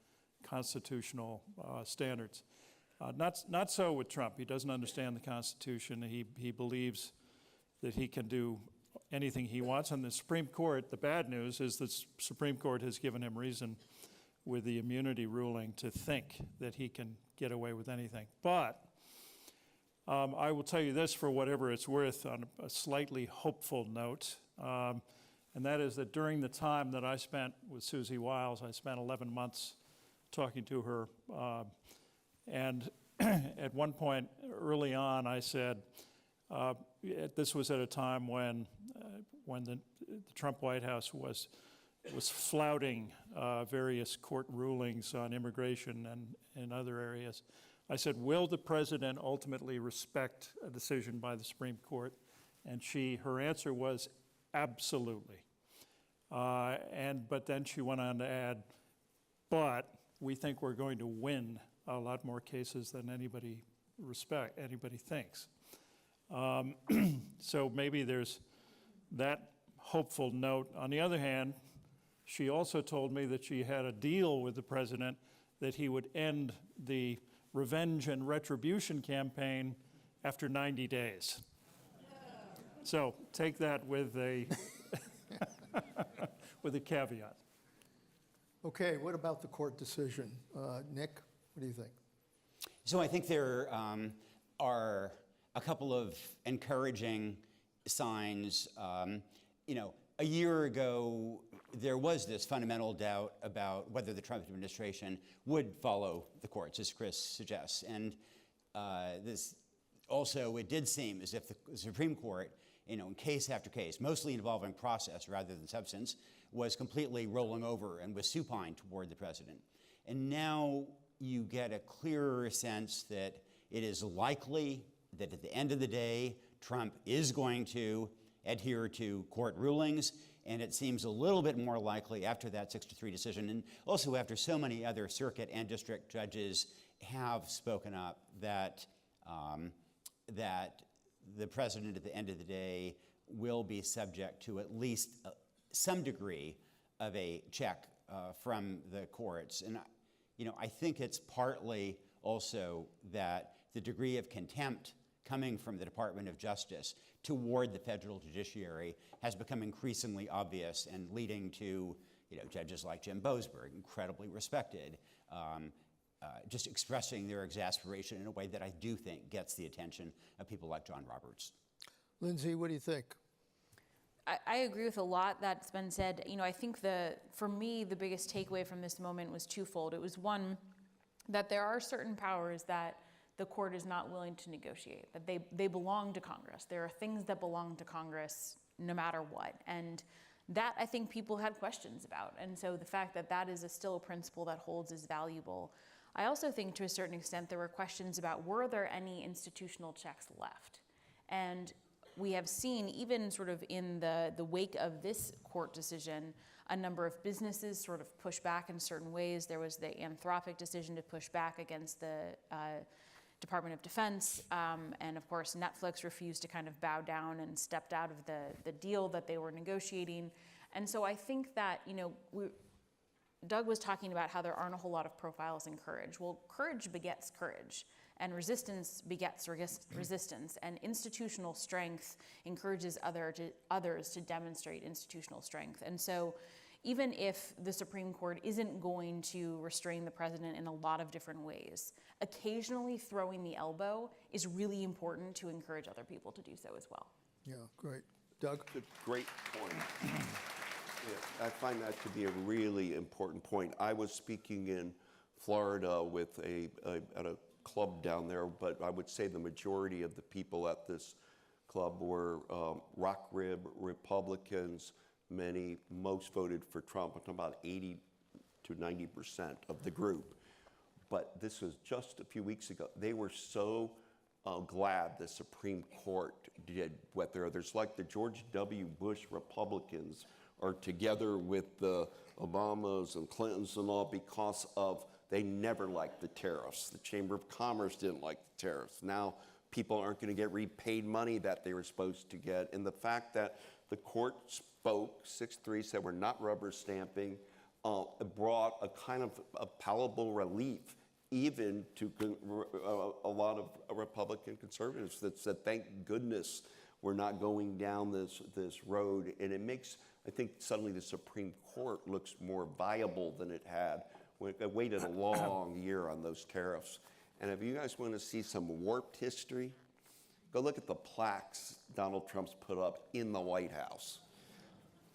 constitutional standards. Not so with Trump. He doesn't understand the Constitution. He believes that he can do anything he wants. And the Supreme Court, the bad news is the Supreme Court has given him reason with the immunity ruling to think that he can get away with anything. But I will tell you this for whatever it's worth on a slightly hopeful note, and that is that during the time that I spent with Susie Wiles, I spent 11 months talking to her, and at one point early on I said, this was at a time when the Trump White House was flouting various court rulings on immigration and other areas. I said, will the president ultimately respect a decision by the Supreme Court? And her answer was absolutely. But then she went on to add, but we think we're going to win a lot more cases than anybody thinks. So maybe there's that hopeful note. On the other hand, she also told me that she had a deal with the president that he would end the revenge and retribution campaign after 90 days. So take that with a with a caveat. Okay, what about the court decision? Nick, what do you think? So I think there are a couple of encouraging signs. A year ago, there was this fundamental doubt about whether the Trump administration would follow the courts, as Chris suggests. And it did seem as if the Supreme Court, in case after case, mostly involving process rather than substance, was completely rolling over and was supine toward the president. And now you get a clearer sense that it is likely that at the end of the day, Trump is going to adhere to court rulings, and it seems a little bit more likely after that 6-3 decision, and also after so many other circuit and district judges have spoken up that the president at the end of the day will be subject to at least some degree of a check from the courts. And I think it's partly also that the degree of contempt coming from the Department of Justice toward the federal judiciary has become increasingly obvious and leading to judges like Jim Boasberg, incredibly respected, just expressing their exasperation in a way that I do think gets the attention of people like John Roberts. Lindsay, what do you think? I agree with a lot that's been said. I think for me, the biggest takeaway from this moment was twofold. It was one, that there are certain powers that the court is not willing to negotiate, that they belong to Congress. There are things that belong to Congress no matter what. And that, I think, people had questions about. And so the fact that that is still a principle that holds is valuable. I also think to a certain extent there were questions about, were there any institutional checks left? And we have seen, even sort of in the wake of this court decision, a number of businesses sort of push back in certain ways. There was the Anthropic decision to push back against the Department of Defense, and of course Netflix refused to kind of bow down and stepped out of the deal that they were negotiating. And so I think that, Doug was talking about how there aren't a whole lot of profiles in courage. Well, courage begets courage, and resistance begets resistance, and institutional strength encourages others to demonstrate institutional strength. And so even if the Supreme Court isn't going to restrain the president in a lot of different ways, occasionally throwing the elbow is really important to encourage other people to do so as well. Yeah, great. Doug? Good, great point. Yeah, I find that to be a really important point. I was speaking in Florida with at a club down there, but I would say the majority of the people at this club were rock rib Republicans. Most voted for Trump. I'm talking about 80 to 90% of the group. But this was just a few weeks ago. They were so glad the Supreme Court did what there's like the George W. Bush Republicans are together with the Obamas and Clintons and all because of they never liked the tariffs. The Chamber of Commerce didn't like the tariffs. Now people aren't going to get repaid money that they were supposed to get. And the fact that the court spoke, 6-3, said we're not rubber stamping, brought a kind of a palatable relief even to a lot of Republican conservatives that said, thank goodness we're not going down this road. And it makes, I think, suddenly the Supreme Court looks more viable than it had. We waited a long year on those tariffs. And if you guys want to see some warped history, go look at the plaques Donald Trump's put up in the White House,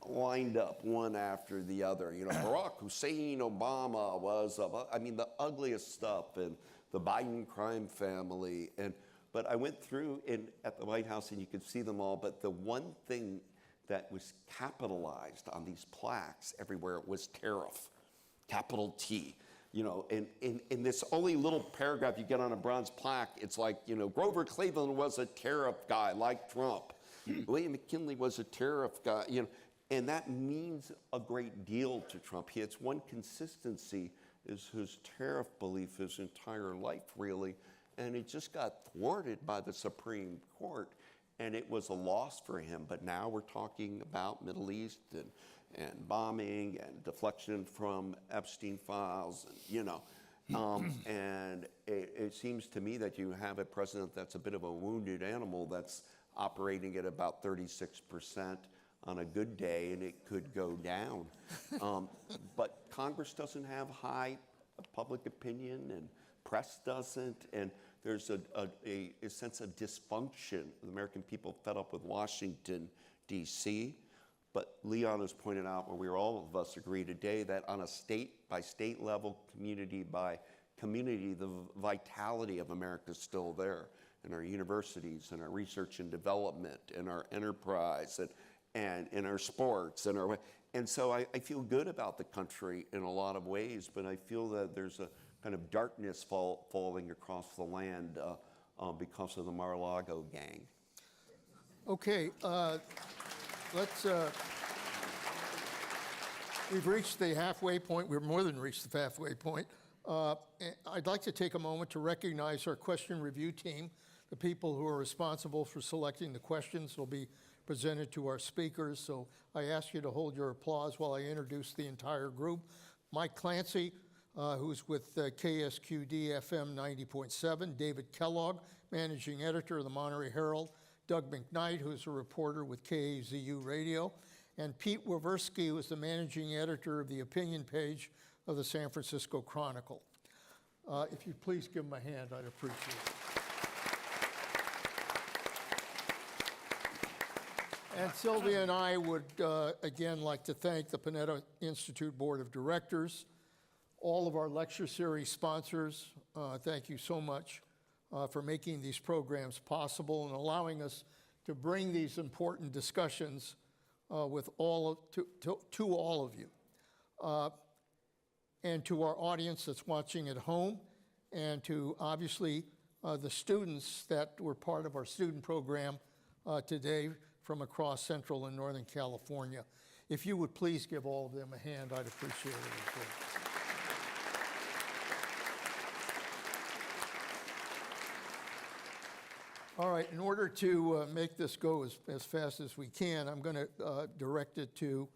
lined up one after the other. You know, Barack Hussein Obama was, I mean, the ugliest stuff, and the Biden crime family. But I went through at the White House, and you could see them all. But the one thing that was capitalized on these plaques everywhere was tariff, capital T. You know, in this only little paragraph you get on a bronze plaque, it's like, you know, Grover Cleveland was a tariff guy like Trump. William McKinley was a tariff guy, you know, and that means a great deal to Trump. He has one consistency, is his tariff belief his entire life, really, and it just got thwarted by the Supreme Court, and it was a loss for him. But now we're talking about Middle East and bombing and deflection from Epstein files, and, you know. And it seems to me that you have a president that's a bit of a wounded animal that's operating at about 36% on a good day, and it could go down. But Congress doesn't have high public opinion, and press doesn't, and there's a sense of dysfunction. The American people fed up with Washington, D.C., but Leon has pointed out, where we all of us agree today, that on a state-by-state level, community by community, the vitality of America is still there, in our universities, in our research and development, in our enterprise, and in our sports, and so I feel good about the country in a lot of ways, but I feel that there's a kind of darkness falling across the land because of the Mar-a-Lago gang. Okay, let's, we've reached the halfway point. We've more than reached the halfway point. I'd like to take a moment to recognize our question review team, the people who are responsible for selecting the questions will be presented to our speakers. So I ask you to hold your applause while I introduce the entire group. Mike Clancy, who's with KSQD FM 90.7, David Kellogg, managing editor of the Monterey Herald, Doug McKnight, who's a reporter with KAZU Radio, and Pete Waversky, who is the managing editor of the opinion page of the San Francisco Chronicle. If you'd please give them a hand, I'd appreciate it. And Sylvia and I would, again, like to thank the Panetta Institute Board of Directors, all of our lecture series sponsors. Thank you so much for making these programs possible and allowing us to bring these important discussions to all of you. And to our audience that's watching at home, and to obviously the students that were part of our student program today from across Central and Northern California. If you would please give all of them a hand, I'd appreciate it as well. All right, in order to make this go as fast as we can, I'm going to direct it to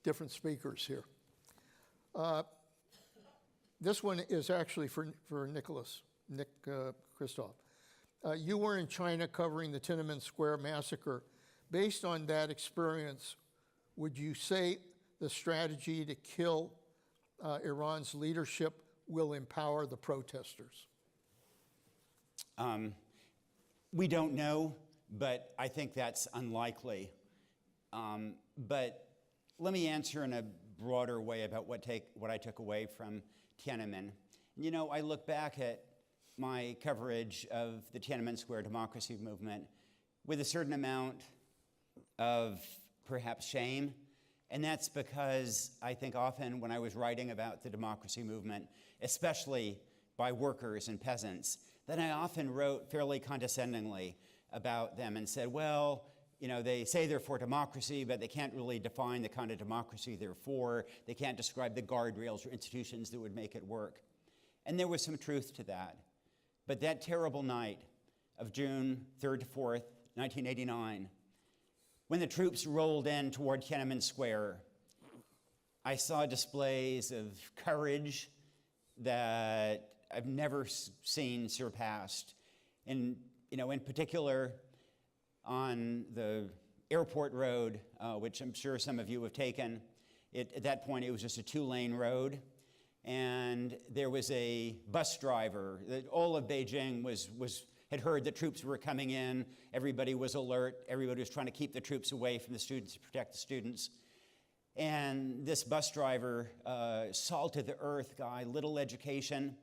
different speakers here. This one is actually for Nick Kristof. You were in China covering the Tiananmen Square massacre. Based on that experience, would you say the strategy to kill Iran's leadership will empower the protesters? We don't know, but I think that's unlikely. But let me answer in a broader way about what I took away from Tiananmen. You know, I look back at my coverage of the Tiananmen Square democracy movement with a certain amount of perhaps shame, and that's because I think often when I was writing about the democracy movement, especially by workers and peasants, that I often wrote fairly condescendingly about them and said, well, you know, they say they're for democracy, but they can't really define the kind of democracy they're for. They can't describe the guardrails or institutions that would make it work. And there was some truth to that. But that terrible night of June 3rd to 4th, 1989, when the troops rolled in toward Tiananmen Square, I saw displays of courage that I've never seen surpassed. And, you know, in particular, on the airport road, which I'm sure some of you have taken. At that point, it was just a 2-lane road. And there was a bus driver. All of Beijing had heard that troops were coming in. Everybody was alert. Everybody was trying to keep the troops away from the students to protect the students. And this bus driver, salt-of-the-earth guy, little education,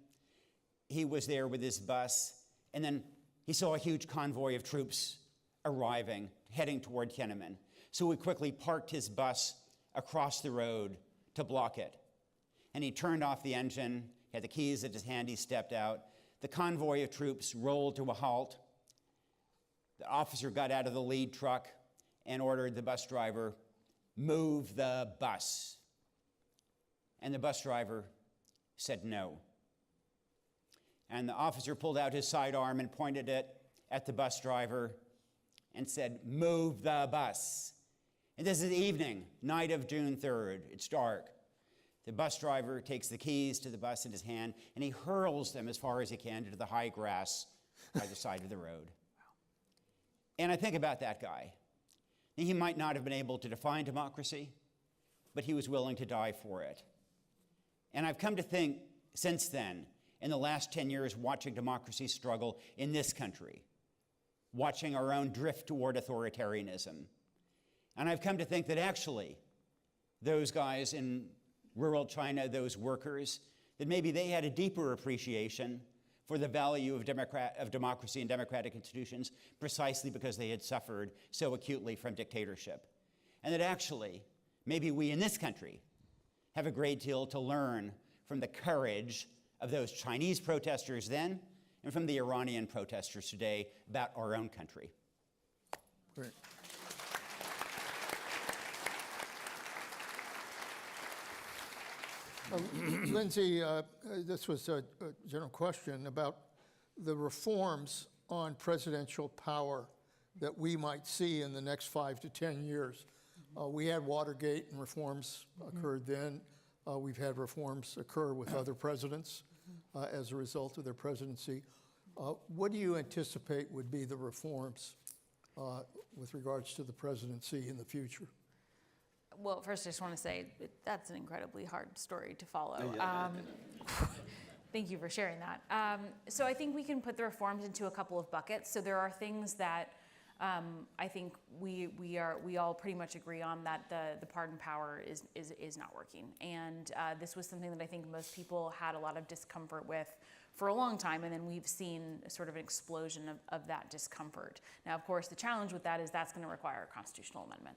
he was there with his bus. And then he saw a huge convoy of troops arriving, heading toward Tiananmen. So he quickly parked his bus across the road to block it. And he turned off the engine, had the keys in his hand, he stepped out. The convoy of troops rolled to a halt. The officer got out of the lead truck and ordered the bus driver, move the bus. And the bus driver said no. And the officer pulled out his sidearm and pointed it at the bus driver and said, move the bus. And this is the evening, night of June 3rd. It's dark. The bus driver takes the keys to the bus in his hand, and he hurls them as far as he can into the high grass by the side of the road. And I think about that guy. He might not have been able to define democracy, but he was willing to die for it. And I've come to think since then, in the last 10 years, watching democracy struggle in this country, watching our own drift toward authoritarianism. And I've come to think that actually, those guys in rural China, those workers, that maybe they had a deeper appreciation for the value of democracy and democratic institutions precisely because they had suffered so acutely from dictatorship. And that actually, maybe we in this country have a great deal to learn from the courage of those Chinese protesters then and from the Iranian protesters today about our own country. Great. Lindsay, this was a general question about the reforms on presidential power that we might see in the next 5 to 10 years. We had Watergate and reforms occurred then. We've had reforms occur with other presidents as a result of their presidency. What do you anticipate would be the reforms with regards to the presidency in the future? Well, first I just want to say that's an incredibly hard story to follow. Thank you for sharing that. So I think we can put the reforms into a couple of buckets. So there are things that I think we all pretty much agree on, that the pardon power is not working. And this was something that I think most people had a lot of discomfort with for a long time, and then we've seen sort of an explosion of that discomfort. Now, of course, the challenge with that is that's going to require a constitutional amendment.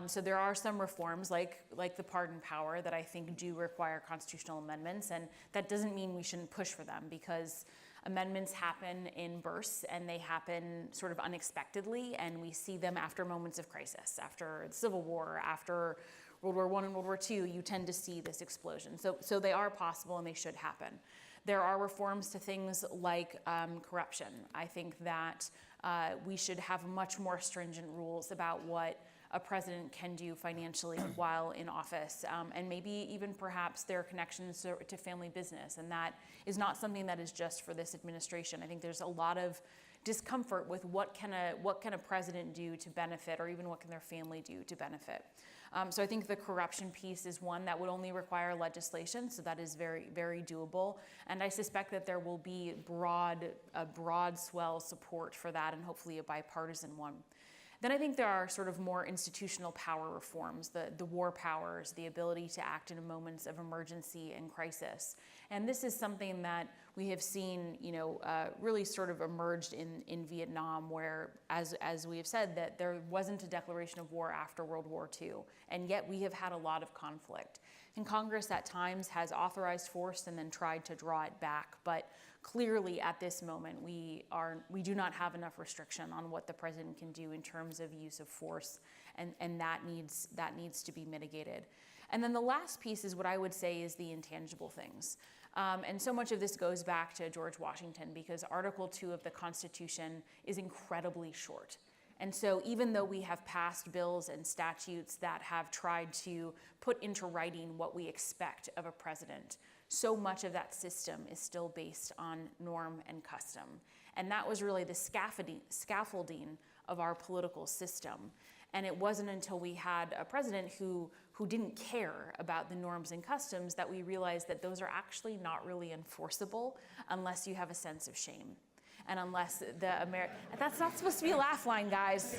So there are some reforms like the pardon power that I think do require constitutional amendments, and that doesn't mean we shouldn't push for them, because amendments happen in bursts and they happen sort of unexpectedly, and we see them after moments of crisis, after the Civil War, after World War I and World War II, you tend to see this explosion. So they are possible and they should happen. There are reforms to things like corruption. I think that we should have much more stringent rules about what a president can do financially while in office, and maybe even perhaps their connections to family business. And that is not something that is just for this administration. I think there's a lot of discomfort with what can a president do to benefit, or even what can their family do to benefit. So I think the corruption piece is one that would only require legislation, so that is very, very doable. And I suspect that there will be a broad swell support for that, and hopefully a bipartisan one. Then I think there are sort of more institutional power reforms, the war powers, the ability to act in moments of emergency and crisis. And this is something that we have seen, really sort of emerged in Vietnam, where, as we have said, that there wasn't a declaration of war after World War II, and yet we have had a lot of conflict. And Congress at times has authorized force and then tried to draw it back, but clearly at this moment we do not have enough restriction on what the president can do in terms of use of force, and that needs to be mitigated. And then the last piece is what I would say is the intangible things. And so much of this goes back to George Washington, because Article 2 of the Constitution is incredibly short. And so even though we have passed bills and statutes that have tried to put into writing what we expect of a president, so much of that system is still based on norm and custom. And that was really the scaffolding of our political system. And it wasn't until we had a president who didn't care about the norms and customs that we realized that those are actually not really enforceable unless you have a sense of shame. And unless that's not supposed to be a laugh line, guys.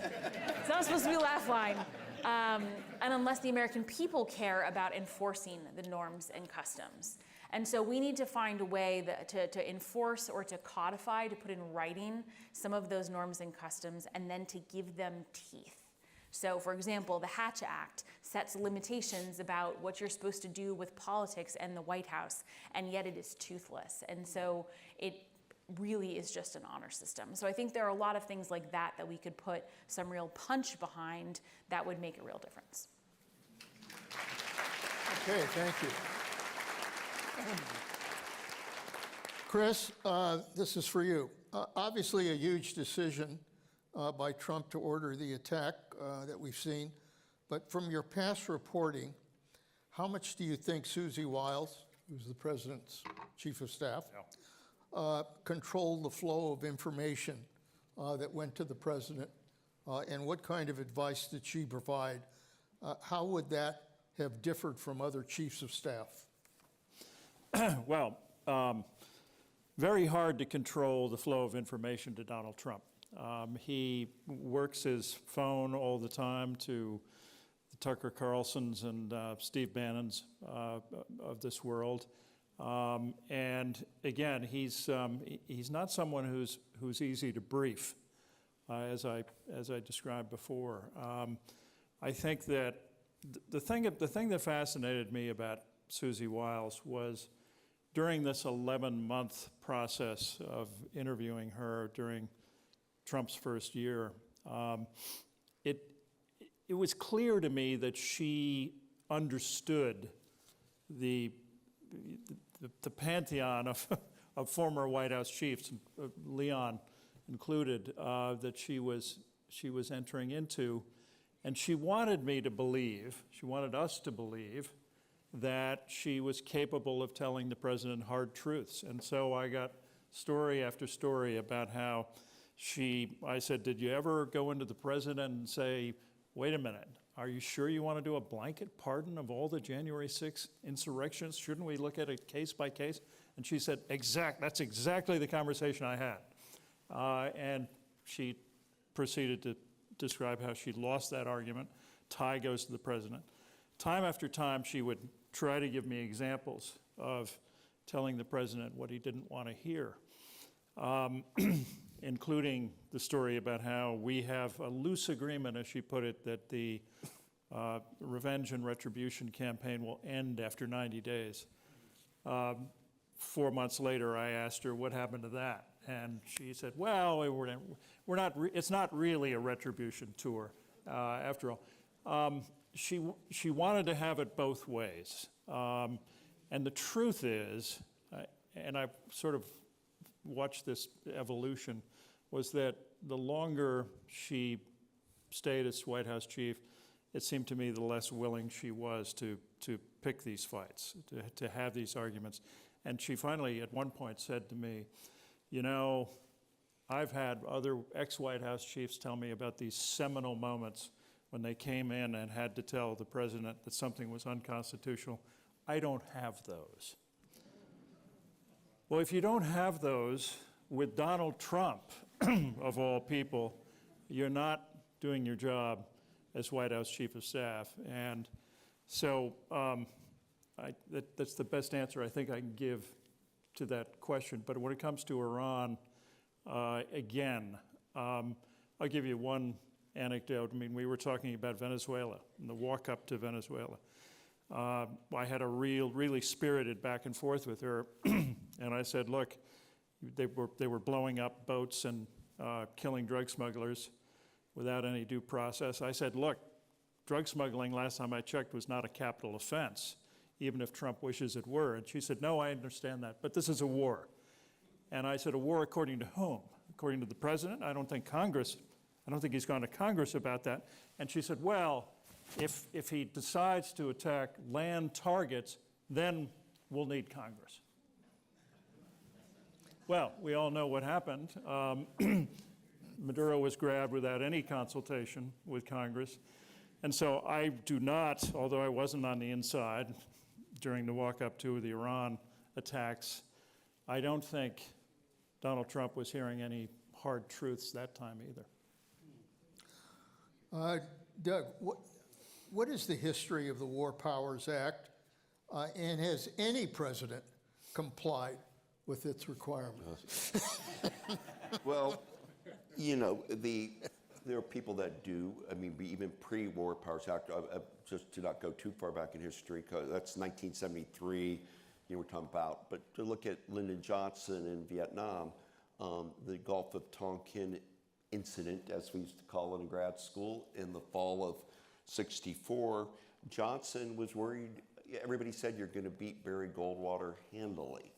It's not supposed to be a laugh line. And unless the American people care about enforcing the norms and customs. And so we need to find a way to enforce or to codify, to put in writing some of those norms and customs, and then to give them teeth. So, for example, the Hatch Act sets limitations about what you're supposed to do with politics and the White House, and yet it is toothless. And so it really is just an honor system. So I think there are a lot of things like that that we could put some real punch behind that would make a real difference. Okay, thank you. Chris, this is for you. Obviously a huge decision by Trump to order the attack that we've seen, but from your past reporting, how much do you think Susie Wiles, who's the president's chief of staff, controlled the flow of information that went to the president, and what kind of advice did she provide? How would that have differed from other chiefs of staff? Well, very hard to control the flow of information to Donald Trump. He works his phone all the time to the Tucker Carlsons and Steve Bannons of this world. And again, he's not someone who's easy to brief, as I described before. I think that the thing that fascinated me about Susie Wiles was during this 11-month process of interviewing her during Trump's first year, it was clear to me that she understood the pantheon of former White House chiefs, Leon included, that she was entering into. And she wanted me to believe, she wanted us to believe, that she was capable of telling the president hard truths. And so I got story after story about how I said, did you ever go into the president and say, wait a minute, are you sure you want to do a blanket pardon of all the January 6th insurrections? Shouldn't we look at it case by case? And she said, that's exactly the conversation I had. And she proceeded to describe how she lost that argument. Tie goes to the president. Time after time, she would try to give me examples of telling the president what he didn't want to hear, including the story about how we have a loose agreement, as she put it, that the revenge and retribution campaign will end after 90 days. 4 months later, I asked her what happened to that, and she said, well, it's not really a retribution tour, after all. She wanted to have it both ways. And the truth is, and I've sort of watched this evolution, was that the longer she stayed as White House chief, it seemed to me the less willing she was to pick these fights, to have these arguments. And she finally, at one point, said to me, you know, I've had other ex-White House chiefs tell me about these seminal moments when they came in and had to tell the president that something was unconstitutional. I don't have those. Well, if you don't have those with Donald Trump, of all people, you're not doing your job as White House Chief of Staff. And so that's the best answer I think I can give to that question. But when it comes to Iran, again, I'll give you one anecdote. I mean, we were talking about Venezuela and the walk up to Venezuela. I had a really spirited back and forth with her, and I said, look, they were blowing up boats and killing drug smugglers without any due process. I said, look, drug smuggling, last time I checked, was not a capital offense, even if Trump wishes it were. And she said, no, I understand that, but this is a war. And I said, a war according to whom? According to the president? I don't think he's gone to Congress about that. And she said, well, if he decides to attack land targets, then we'll need Congress. Well, we all know what happened. Maduro was grabbed without any consultation with Congress. And so I do not, although I wasn't on the inside during the walk-up to the Iran attacks, I don't think Donald Trump was hearing any hard truths that time either. Doug, what is the history of the War Powers Act, and has any president complied with its requirements? Well, you know, there are people that do. I mean, even pre-War Powers Act, just to not go too far back in history, because that's 1973, we're talking about. But to look at Lyndon Johnson in Vietnam, the Gulf of Tonkin incident, as we used to call it in grad school, in the fall of '64, Johnson was worried. Everybody said you're going to beat Barry Goldwater handily.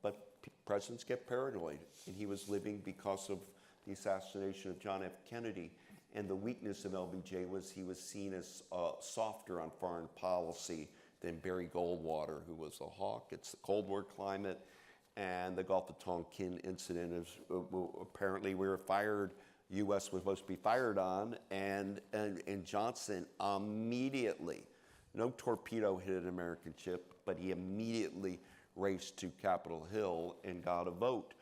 But presidents get paranoid, and he was living because of the assassination of John F. Kennedy. And the weakness of LBJ was he was seen as softer on foreign policy than Barry Goldwater, who was a hawk. It's the Cold War climate, and the Gulf of Tonkin incident is apparently we were fired. U.S. was supposed to be fired on, and Johnson immediately, no torpedo hit an American ship, but he immediately raced to Capitol Hill and got a vote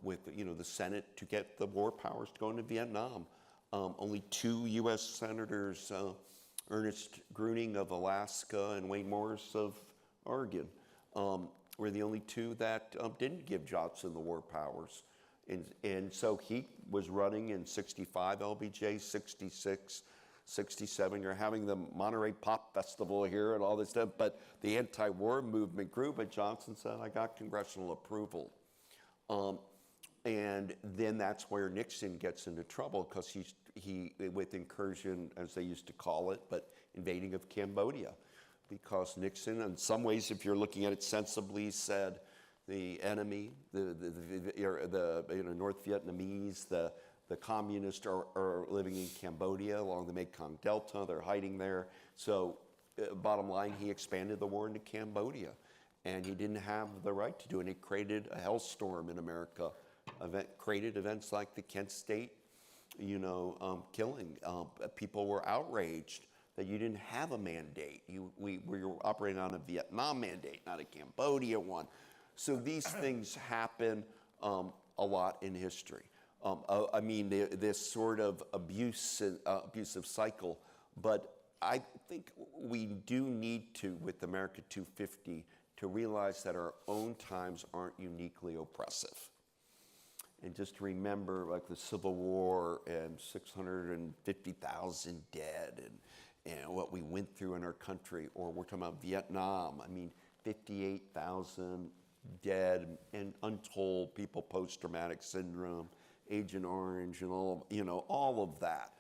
with the Senate to get the war powers to go into Vietnam. Only 2 U.S. senators, Ernest Gruning of Alaska and Wayne Morris of Oregon, were the only 2 that didn't give Johnson the war powers. And so he was running in 65 LBJ, 66, 67. You're having the Monterey Pop Festival here and all this stuff, but the anti-war movement grew, but Johnson said, I got congressional approval. And then that's where Nixon gets into trouble, because he with incursion, as they used to call it, but invading of Cambodia. Because Nixon, in some ways, if you're looking at it sensibly, said the enemy, the North Vietnamese, the communists are living in Cambodia along the Mekong Delta. They're hiding there. So bottom line, he expanded the war into Cambodia. And he didn't have the right to do it. It created a hellstorm in America. Created events like the Kent State, killing. People were outraged that you didn't have a mandate. We were operating on a Vietnam mandate, not a Cambodia one. So these things happen a lot in history. I mean, this sort of abusive cycle. But I think we do need to, with America 250, to realize that our own times aren't uniquely oppressive. And just to remember, like the Civil War and 650,000 dead and what we went through in our country, or we're talking about Vietnam. I mean, 58,000 dead and untold people, post-traumatic syndrome, Agent Orange, and all of that.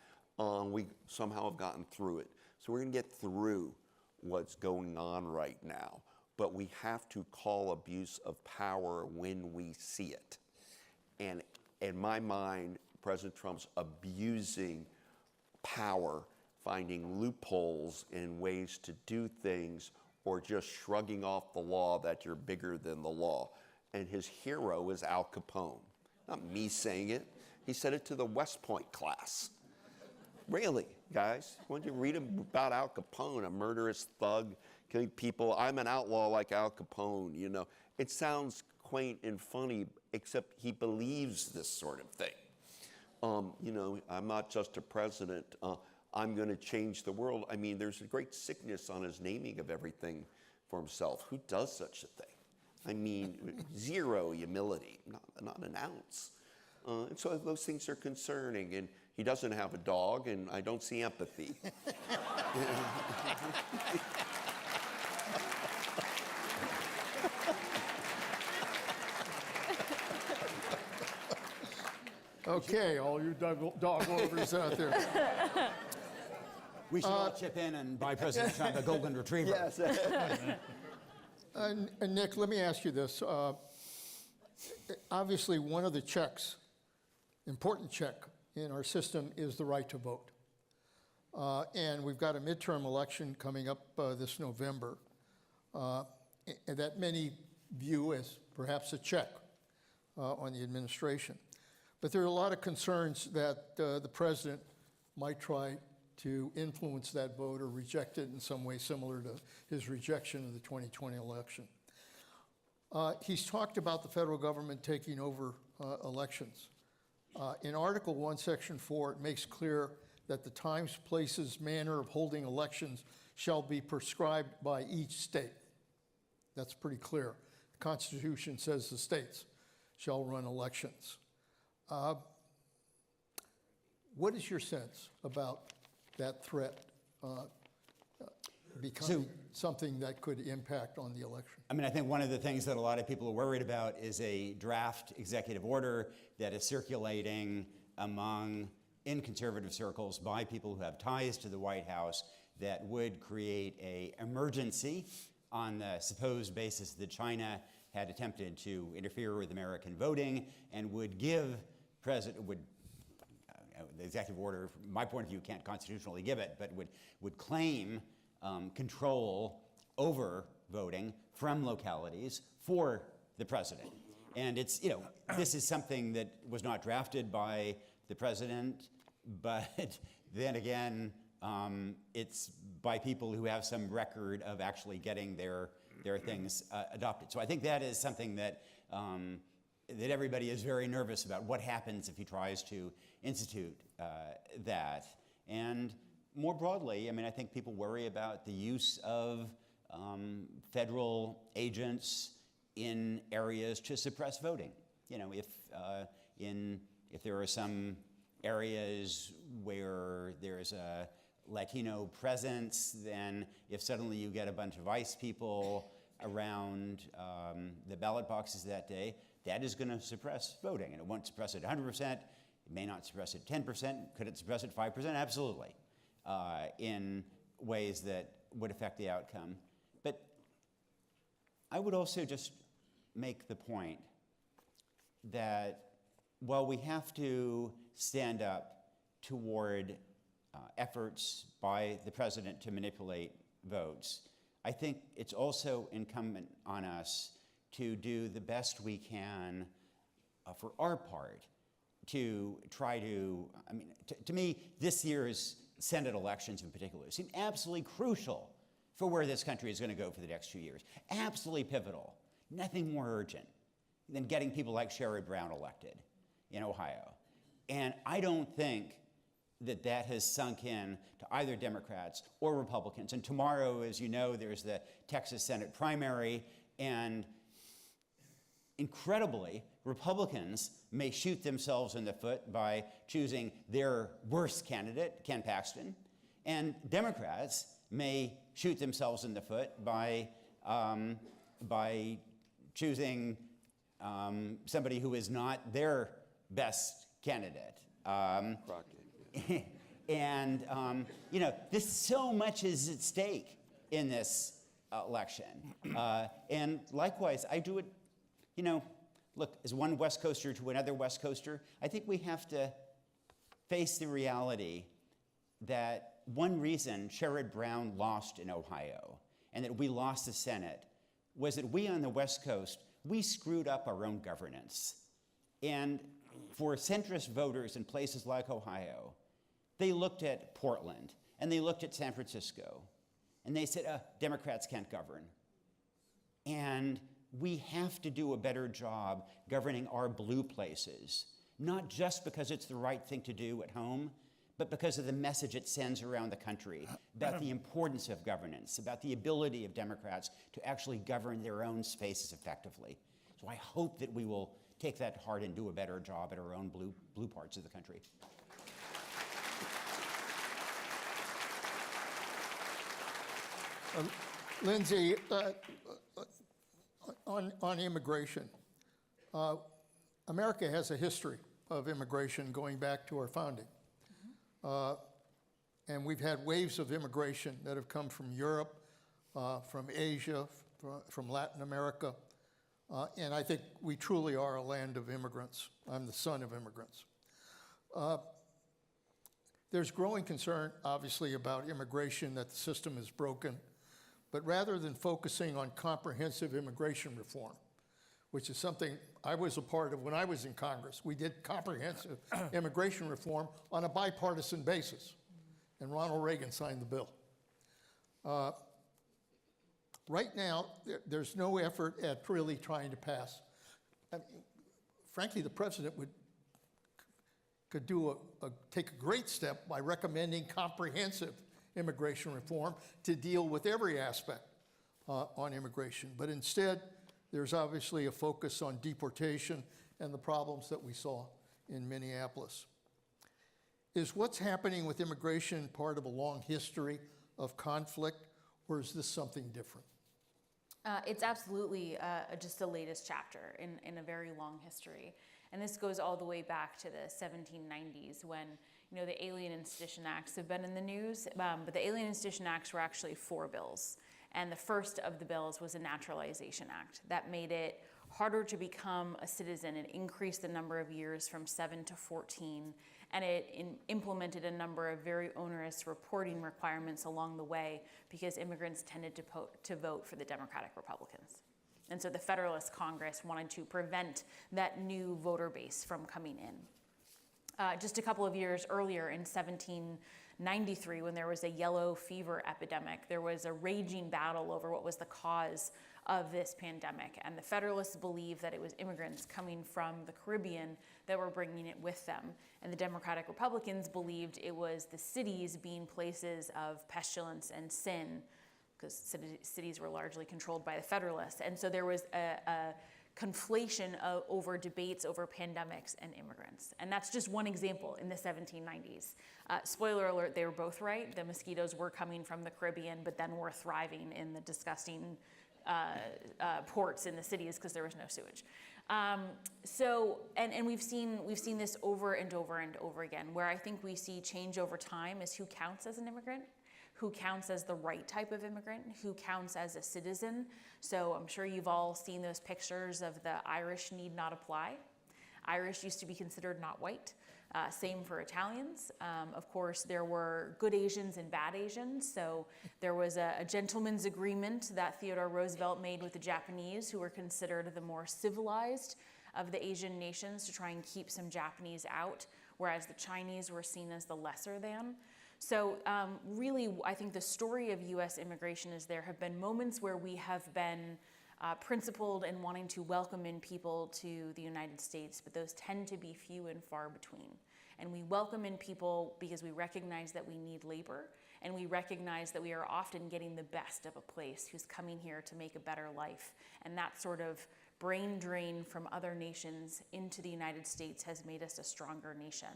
We somehow have gotten through it. So we're going to get through what's going on right now. But we have to call abuse of power when we see it. And in my mind, President Trump's abusing power, finding loopholes in ways to do things, or just shrugging off the law that you're bigger than the law. And his hero is Al Capone. Not me saying it. He said it to the West Point class. Really, guys? Why don't you read about Al Capone, a murderous thug, killing people? I'm an outlaw like Al Capone, It sounds quaint and funny, except he believes this sort of thing. I'm not just a president. I'm going to change the world. I mean, there's a great sickness on his naming of everything for himself. Who does such a thing? I mean, zero humility, not an ounce. And so those things are concerning. And he doesn't have a dog, and I don't see empathy. Okay, all you dog lovers out there. We should all chip in and buy President Trump a golden retriever. Yes. And Nick, let me ask you this. Obviously, one of the checks, important check in our system, is the right to vote. And we've got a midterm election coming up this November that many view as perhaps a check on the administration. But there are a lot of concerns that the president might try to influence that vote or reject it in some way similar to his rejection of the 2020 election. He's talked about the federal government taking over elections. In Article 1, Section 4, it makes clear that the times, places, manner of holding elections shall be prescribed by each state. That's pretty clear. The Constitution says the states shall run elections. What is your sense about that threat becoming something that could impact on the election? I mean, I think one of the things that a lot of people are worried about is a draft executive order that is circulating in conservative circles by people who have ties to the White House that would create an emergency on the supposed basis that China had attempted to interfere with American voting and would give the executive order, from my point of view, can't constitutionally give it, but would claim control over voting from localities for the president. And it's, this is something that was not drafted by the president, but then again, it's by people who have some record of actually getting their things adopted. So I think that is something that that everybody is very nervous about. What happens if he tries to institute that? And more broadly, I mean, I think people worry about the use of federal agents in areas to suppress voting. If there are some areas where there's a Latino presence, then if suddenly you get a bunch of ICE people around the ballot boxes that day, that is going to suppress voting. And it won't suppress it 100%. It may not suppress it 10%. Could it suppress it 5%? Absolutely, in ways that would affect the outcome. But I would also just make the point that while we have to stand up toward efforts by the president to manipulate votes, I think it's also incumbent on us to do the best we can for our part to try to, to me, this year's Senate elections in particular seem absolutely crucial for where this country is going to go for the next 2 years. Absolutely pivotal. Nothing more urgent than getting people like Sherrod Brown elected in Ohio. And I don't think that has sunk in to either Democrats or Republicans. And tomorrow, as you know, there's the Texas Senate primary, and incredibly, Republicans may shoot themselves in the foot by choosing their worst candidate, Ken Paxton, and Democrats may shoot themselves in the foot by choosing somebody who is not their best candidate. And this so much is at stake in this election. And likewise, I do it, look, as one West Coaster to another West Coaster, I think we have to face the reality that one reason Sherrod Brown lost in Ohio and that we lost the Senate was that we on the West Coast, we screwed up our own governance. And for centrist voters in places like Ohio, they looked at Portland and they looked at San Francisco and they said, Democrats can't govern. And we have to do a better job governing our blue places, not just because it's the right thing to do at home, but because of the message it sends around the country about the importance of governance, about the ability of Democrats to actually govern their own spaces effectively. So I hope that we will take that to heart and do a better job at our own blue parts of the country. Lindsay, on immigration, America has a history of immigration going back to our founding. And we've had waves of immigration that have come from Europe, from Asia, from Latin America. And I think we truly are a land of immigrants. I'm the son of immigrants. There's growing concern, obviously, about immigration, that the system is broken. But rather than focusing on comprehensive immigration reform, which is something I was a part of when I was in Congress. We did comprehensive immigration reform on a bipartisan basis, and Ronald Reagan signed the bill. Right now, there's no effort at really trying to pass. I mean, frankly, the president could take a great step by recommending comprehensive immigration reform to deal with every aspect on immigration. But instead, there's obviously a focus on deportation and the problems that we saw in Minneapolis. Is what's happening with immigration part of a long history of conflict, or is this something different? It's absolutely just the latest chapter in a very long history. And this goes all the way back to the 1790s when, you know, the Alien and Sedition Acts have been in the news. But the Alien and Sedition Acts were actually 4 bills. And the first of the bills was a Naturalization Act that made it harder to become a citizen. It increased the number of years from 7 to 14. And it implemented a number of very onerous reporting requirements along the way because immigrants tended to vote for the Democratic Republicans. And so the Federalist Congress wanted to prevent that new voter base from coming in. Just a couple of years earlier, in 1793, when there was a yellow fever epidemic, there was a raging battle over what was the cause of this pandemic. And the Federalists believed that it was immigrants coming from the Caribbean that were bringing it with them. And the Democratic Republicans believed it was the cities being places of pestilence and sin, because cities were largely controlled by the Federalists. And so there was a conflation over debates over pandemics and immigrants. And that's just one example in the 1790s. Spoiler alert, they were both right. The mosquitoes were coming from the Caribbean, but then were thriving in the disgusting ports in the cities because there was no sewage. And we've seen this over and over and over again, where I think we see change over time is who counts as an immigrant, who counts as the right type of immigrant, who counts as a citizen. So I'm sure you've all seen those pictures of the Irish need not apply. Irish used to be considered not white. Same for Italians. Of course, there were good Asians and bad Asians. So there was a gentleman's agreement that Theodore Roosevelt made with the Japanese, who were considered the more civilized of the Asian nations, to try and keep some Japanese out, whereas the Chinese were seen as the lesser than. So really, I think the story of U.S. immigration is there have been moments where we have been principled in wanting to welcome in people to the United States, but those tend to be few and far between. And we welcome in people because we recognize that we need labor, and we recognize that we are often getting the best of a place who's coming here to make a better life. And that sort of brain drain from other nations into the United States has made us a stronger nation.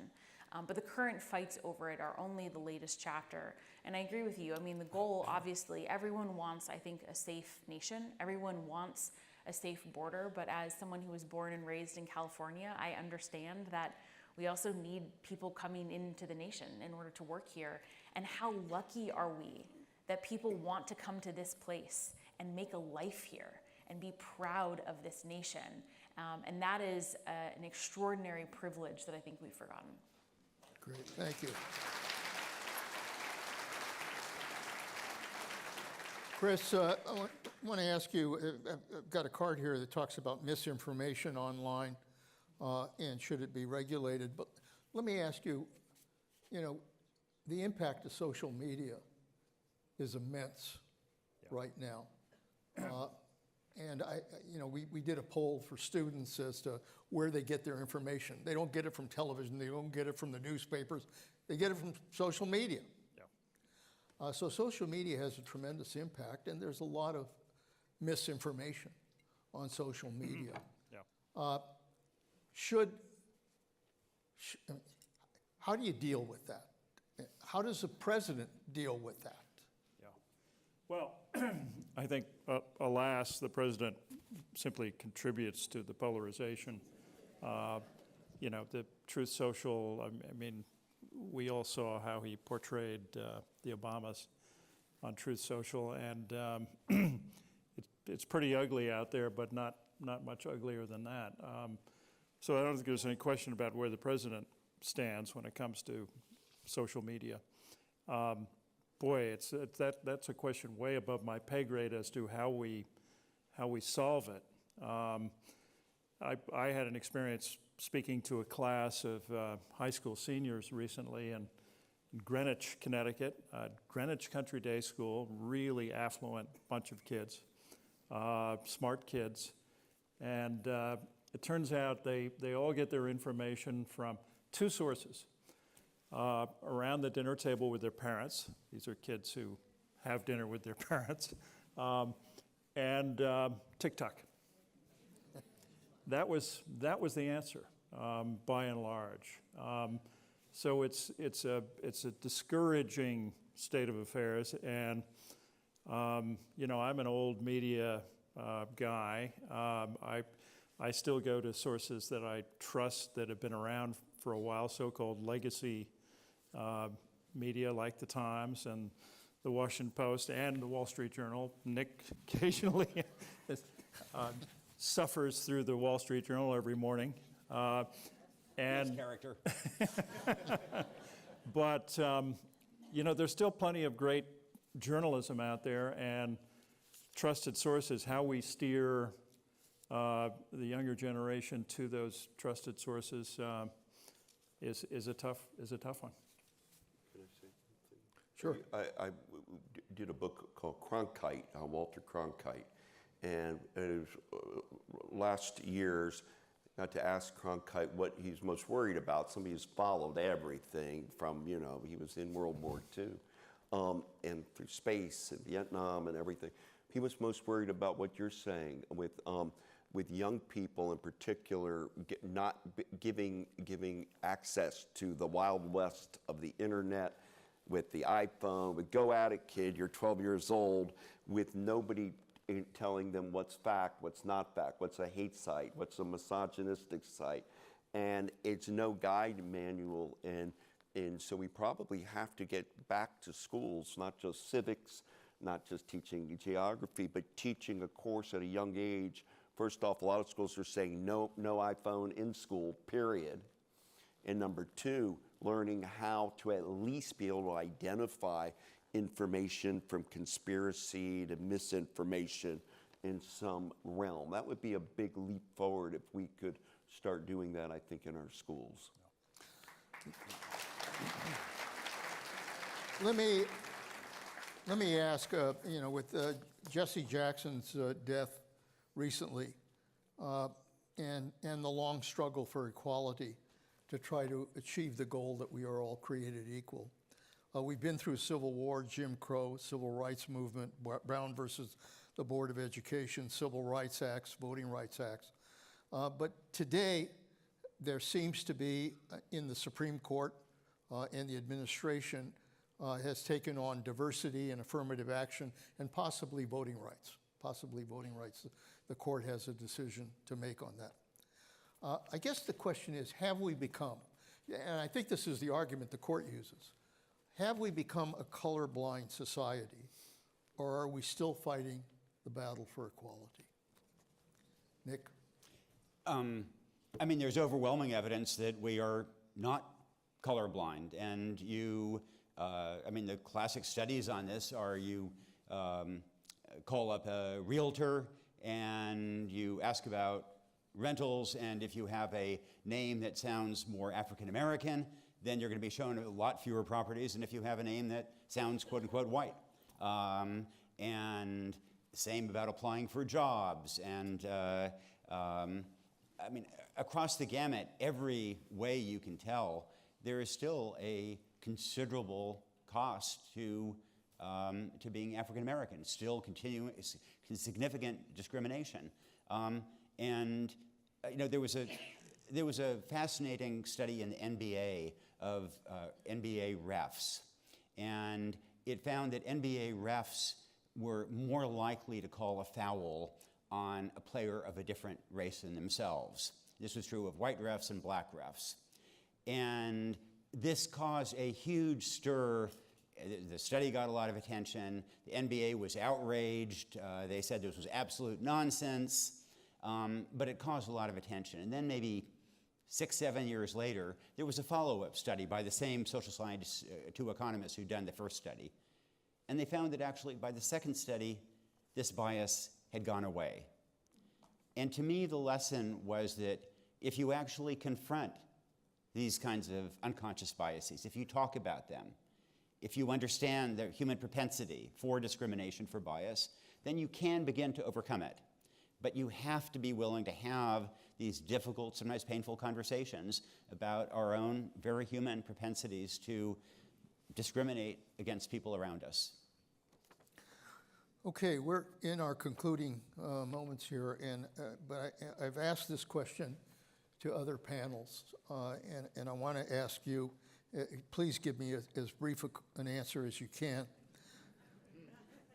But the current fights over it are only the latest chapter. And I agree with you. I mean, the goal, obviously, everyone wants, I think, a safe nation. Everyone wants a safe border. But as someone who was born and raised in California, I understand that we also need people coming into the nation in order to work here. And how lucky are we that people want to come to this place and make a life here and be proud of this nation. And that is an extraordinary privilege that I think we've forgotten. Great, thank you. Chris, I want to ask you, I've got a card here that talks about misinformation online and should it be regulated, but let me ask you, you know, the impact of social media is immense right now. And we did a poll for students as to where they get their information. They don't get it from television, they don't get it from the newspapers, they get it from social media. Yeah. So social media has a tremendous impact, and there's a lot of misinformation on social media. Yeah. How do you deal with that? How does the president deal with that? Well, I think, alas, the president simply contributes to the polarization. The Truth Social, I mean, we all saw how he portrayed the Obamas on Truth Social, and it's pretty ugly out there, but not much uglier than that. So I don't think there's any question about where the president stands when it comes to social media. Boy, that's a question way above my pay grade as to how we solve it. I had an experience speaking to a class of high school seniors recently in Greenwich, Connecticut, Greenwich Country Day School, really affluent bunch of kids, smart kids. And it turns out they all get their information from two sources. Around the dinner table with their parents. These are kids who have dinner with their parents. And TikTok. That was the answer, by and large. So it's a discouraging state of affairs, and you know, I'm an old media guy. I still go to sources that I trust that have been around for a while, so-called legacy media like the Times and the Washington Post and the Wall Street Journal. Nick occasionally suffers through the Wall Street Journal every morning. Nice character. But, you know, there's still plenty of great journalism out there and trusted sources. How we steer the younger generation to those trusted sources is a tough one. Can I say something? Sure. I did a book called Cronkite, Walter Cronkite, and it was, last year's, got to ask Cronkite what he's most worried about. Somebody who's followed everything from, you know, he was in World War II, and through space and Vietnam and everything. He was most worried about what you're saying with young people in particular, not giving access to the Wild West of the internet, with the iPhone, with go at it kid, you're 12 years old, with nobody telling them what's fact, what's not fact, what's a hate site, what's a misogynistic site, and it's no guide manual, and so we probably have to get back to schools, not just civics, not just teaching geography, but teaching a course at a young age. First off, a lot of schools are saying no iPhone in school, period. And number two, learning how to at least be able to identify information from conspiracy to misinformation in some realm. That would be a big leap forward if we could start doing that, I think, in our schools. Let me ask, you know, with Jesse Jackson's death recently, and the long struggle for equality to try to achieve the goal that we are all created equal. We've been through Civil War, Jim Crow, Civil Rights Movement, Brown versus the Board of Education, Civil Rights Acts, Voting Rights Acts. But today, there seems to be, in the Supreme Court and the administration, has taken on diversity and affirmative action and possibly voting rights. The court has a decision to make on that. I guess the question is, have we become, and I think this is the argument the court uses, have we become a colorblind society, or are we still fighting the battle for equality? Nick? I mean, there's overwhelming evidence that we are not colorblind, and I mean, the classic studies on this are you call up a realtor and you ask about rentals, and if you have a name that sounds more African American, then you're going to be shown a lot fewer properties than if you have a name that sounds quote unquote white. And same about applying for jobs. And I mean, across the gamut, every way you can tell, there is still a considerable cost to being African American, still continuing significant discrimination. And you know, there was a fascinating study in the NBA of NBA refs, and it found that NBA refs were more likely to call a foul on a player of a different race than themselves. This was true of white refs and black refs. And this caused a huge stir. The study got a lot of attention. The NBA was outraged. They said this was absolute nonsense, but it caused a lot of attention. And then maybe 6, 7 years later, there was a follow-up study by the same social scientists, 2 economists who'd done the first study. And they found that actually by the second study, this bias had gone away. And to me, the lesson was that if you actually confront these kinds of unconscious biases, if you talk about them, if you understand the human propensity for discrimination, for bias, then you can begin to overcome it. But you have to be willing to have these difficult, sometimes painful conversations about our own very human propensities to discriminate against people around us. Okay, we're in our concluding moments here, but I've asked this question to other panels, and I want to ask you, please give me as brief an answer as you can.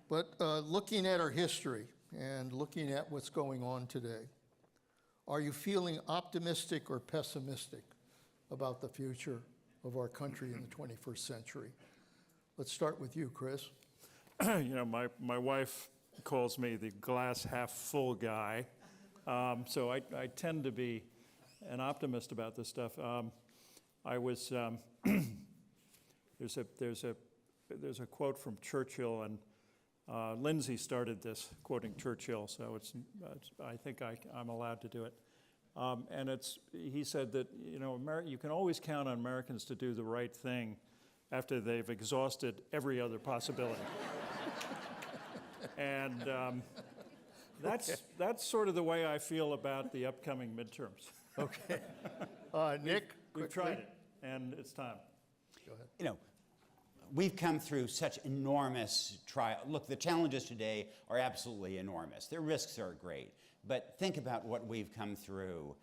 But looking at our history and looking at what's going on today, are you feeling optimistic or pessimistic about the future of our country in the 21st century? Let's start with you, Chris. You know, my wife calls me the glass half full guy, so I tend to be an optimist about this stuff. I was there's a quote from Churchill, and Lindsay started this quoting Churchill, so I think I'm allowed to do it. And he said that, you know, you can always count on Americans to do the right thing after they've exhausted every other possibility. And that's sort of the way I feel about the upcoming midterms. Okay. Nick? We've tried it, and it's time. Go ahead. You know, we've come through such enormous trial. Look, the challenges today are absolutely enormous. Their risks are great. But think about what we've come through,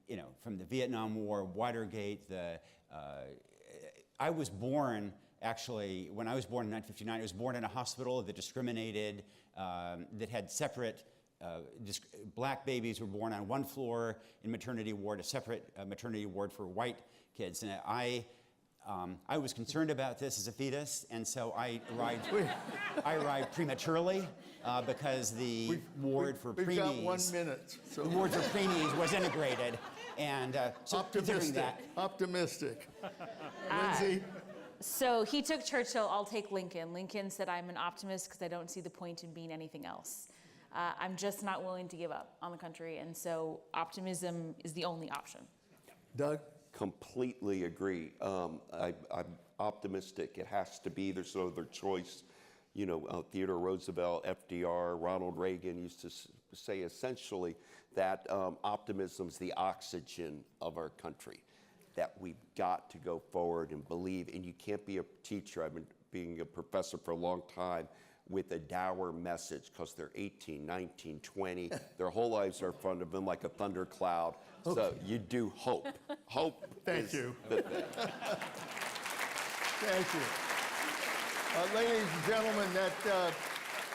you know, from the Vietnam War, Watergate, I was born, actually, when I was born in 1959, I was born in a hospital that discriminated, that had separate, black babies were born on one floor in maternity ward, a separate maternity ward for white kids. And I was concerned about this as a fetus, and so I arrived prematurely because the ward for preemies. We've got 1 minute. So. The ward for preemies was integrated, and so considering that. Optimistic. Lindsay? So he took Churchill, I'll take Lincoln. Lincoln said, I'm an optimist because I don't see the point in being anything else. I'm just not willing to give up on the country, and so optimism is the only option. Doug? Completely agree. I'm optimistic. It has to be. There's no other choice. You know, Theodore Roosevelt, FDR, Ronald Reagan used to say essentially that optimism's the oxygen of our country, that we've got to go forward and believe. And you can't be a teacher. I've been being a professor for a long time with a dour message because they're 18, 19, 20. Their whole lives are in front of them like a thundercloud. Okay. So you do hope. Hope. Thank you. The thing. Thank you. Ladies and gentlemen, that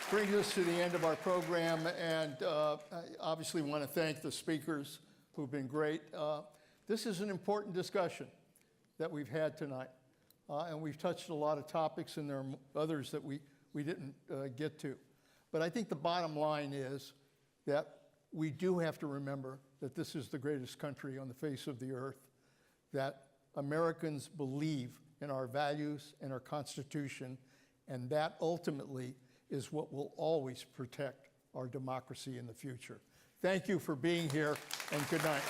brings us to the end of our program, and I obviously want to thank the speakers who've been great. This is an important discussion that we've had tonight, and we've touched a lot of topics, and there are others that we didn't get to. But I think the bottom line is that we do have to remember that this is the greatest country on the face of the earth, that Americans believe in our values and our Constitution, and that ultimately is what will always protect our democracy in the future. Thank you for being here, and good night.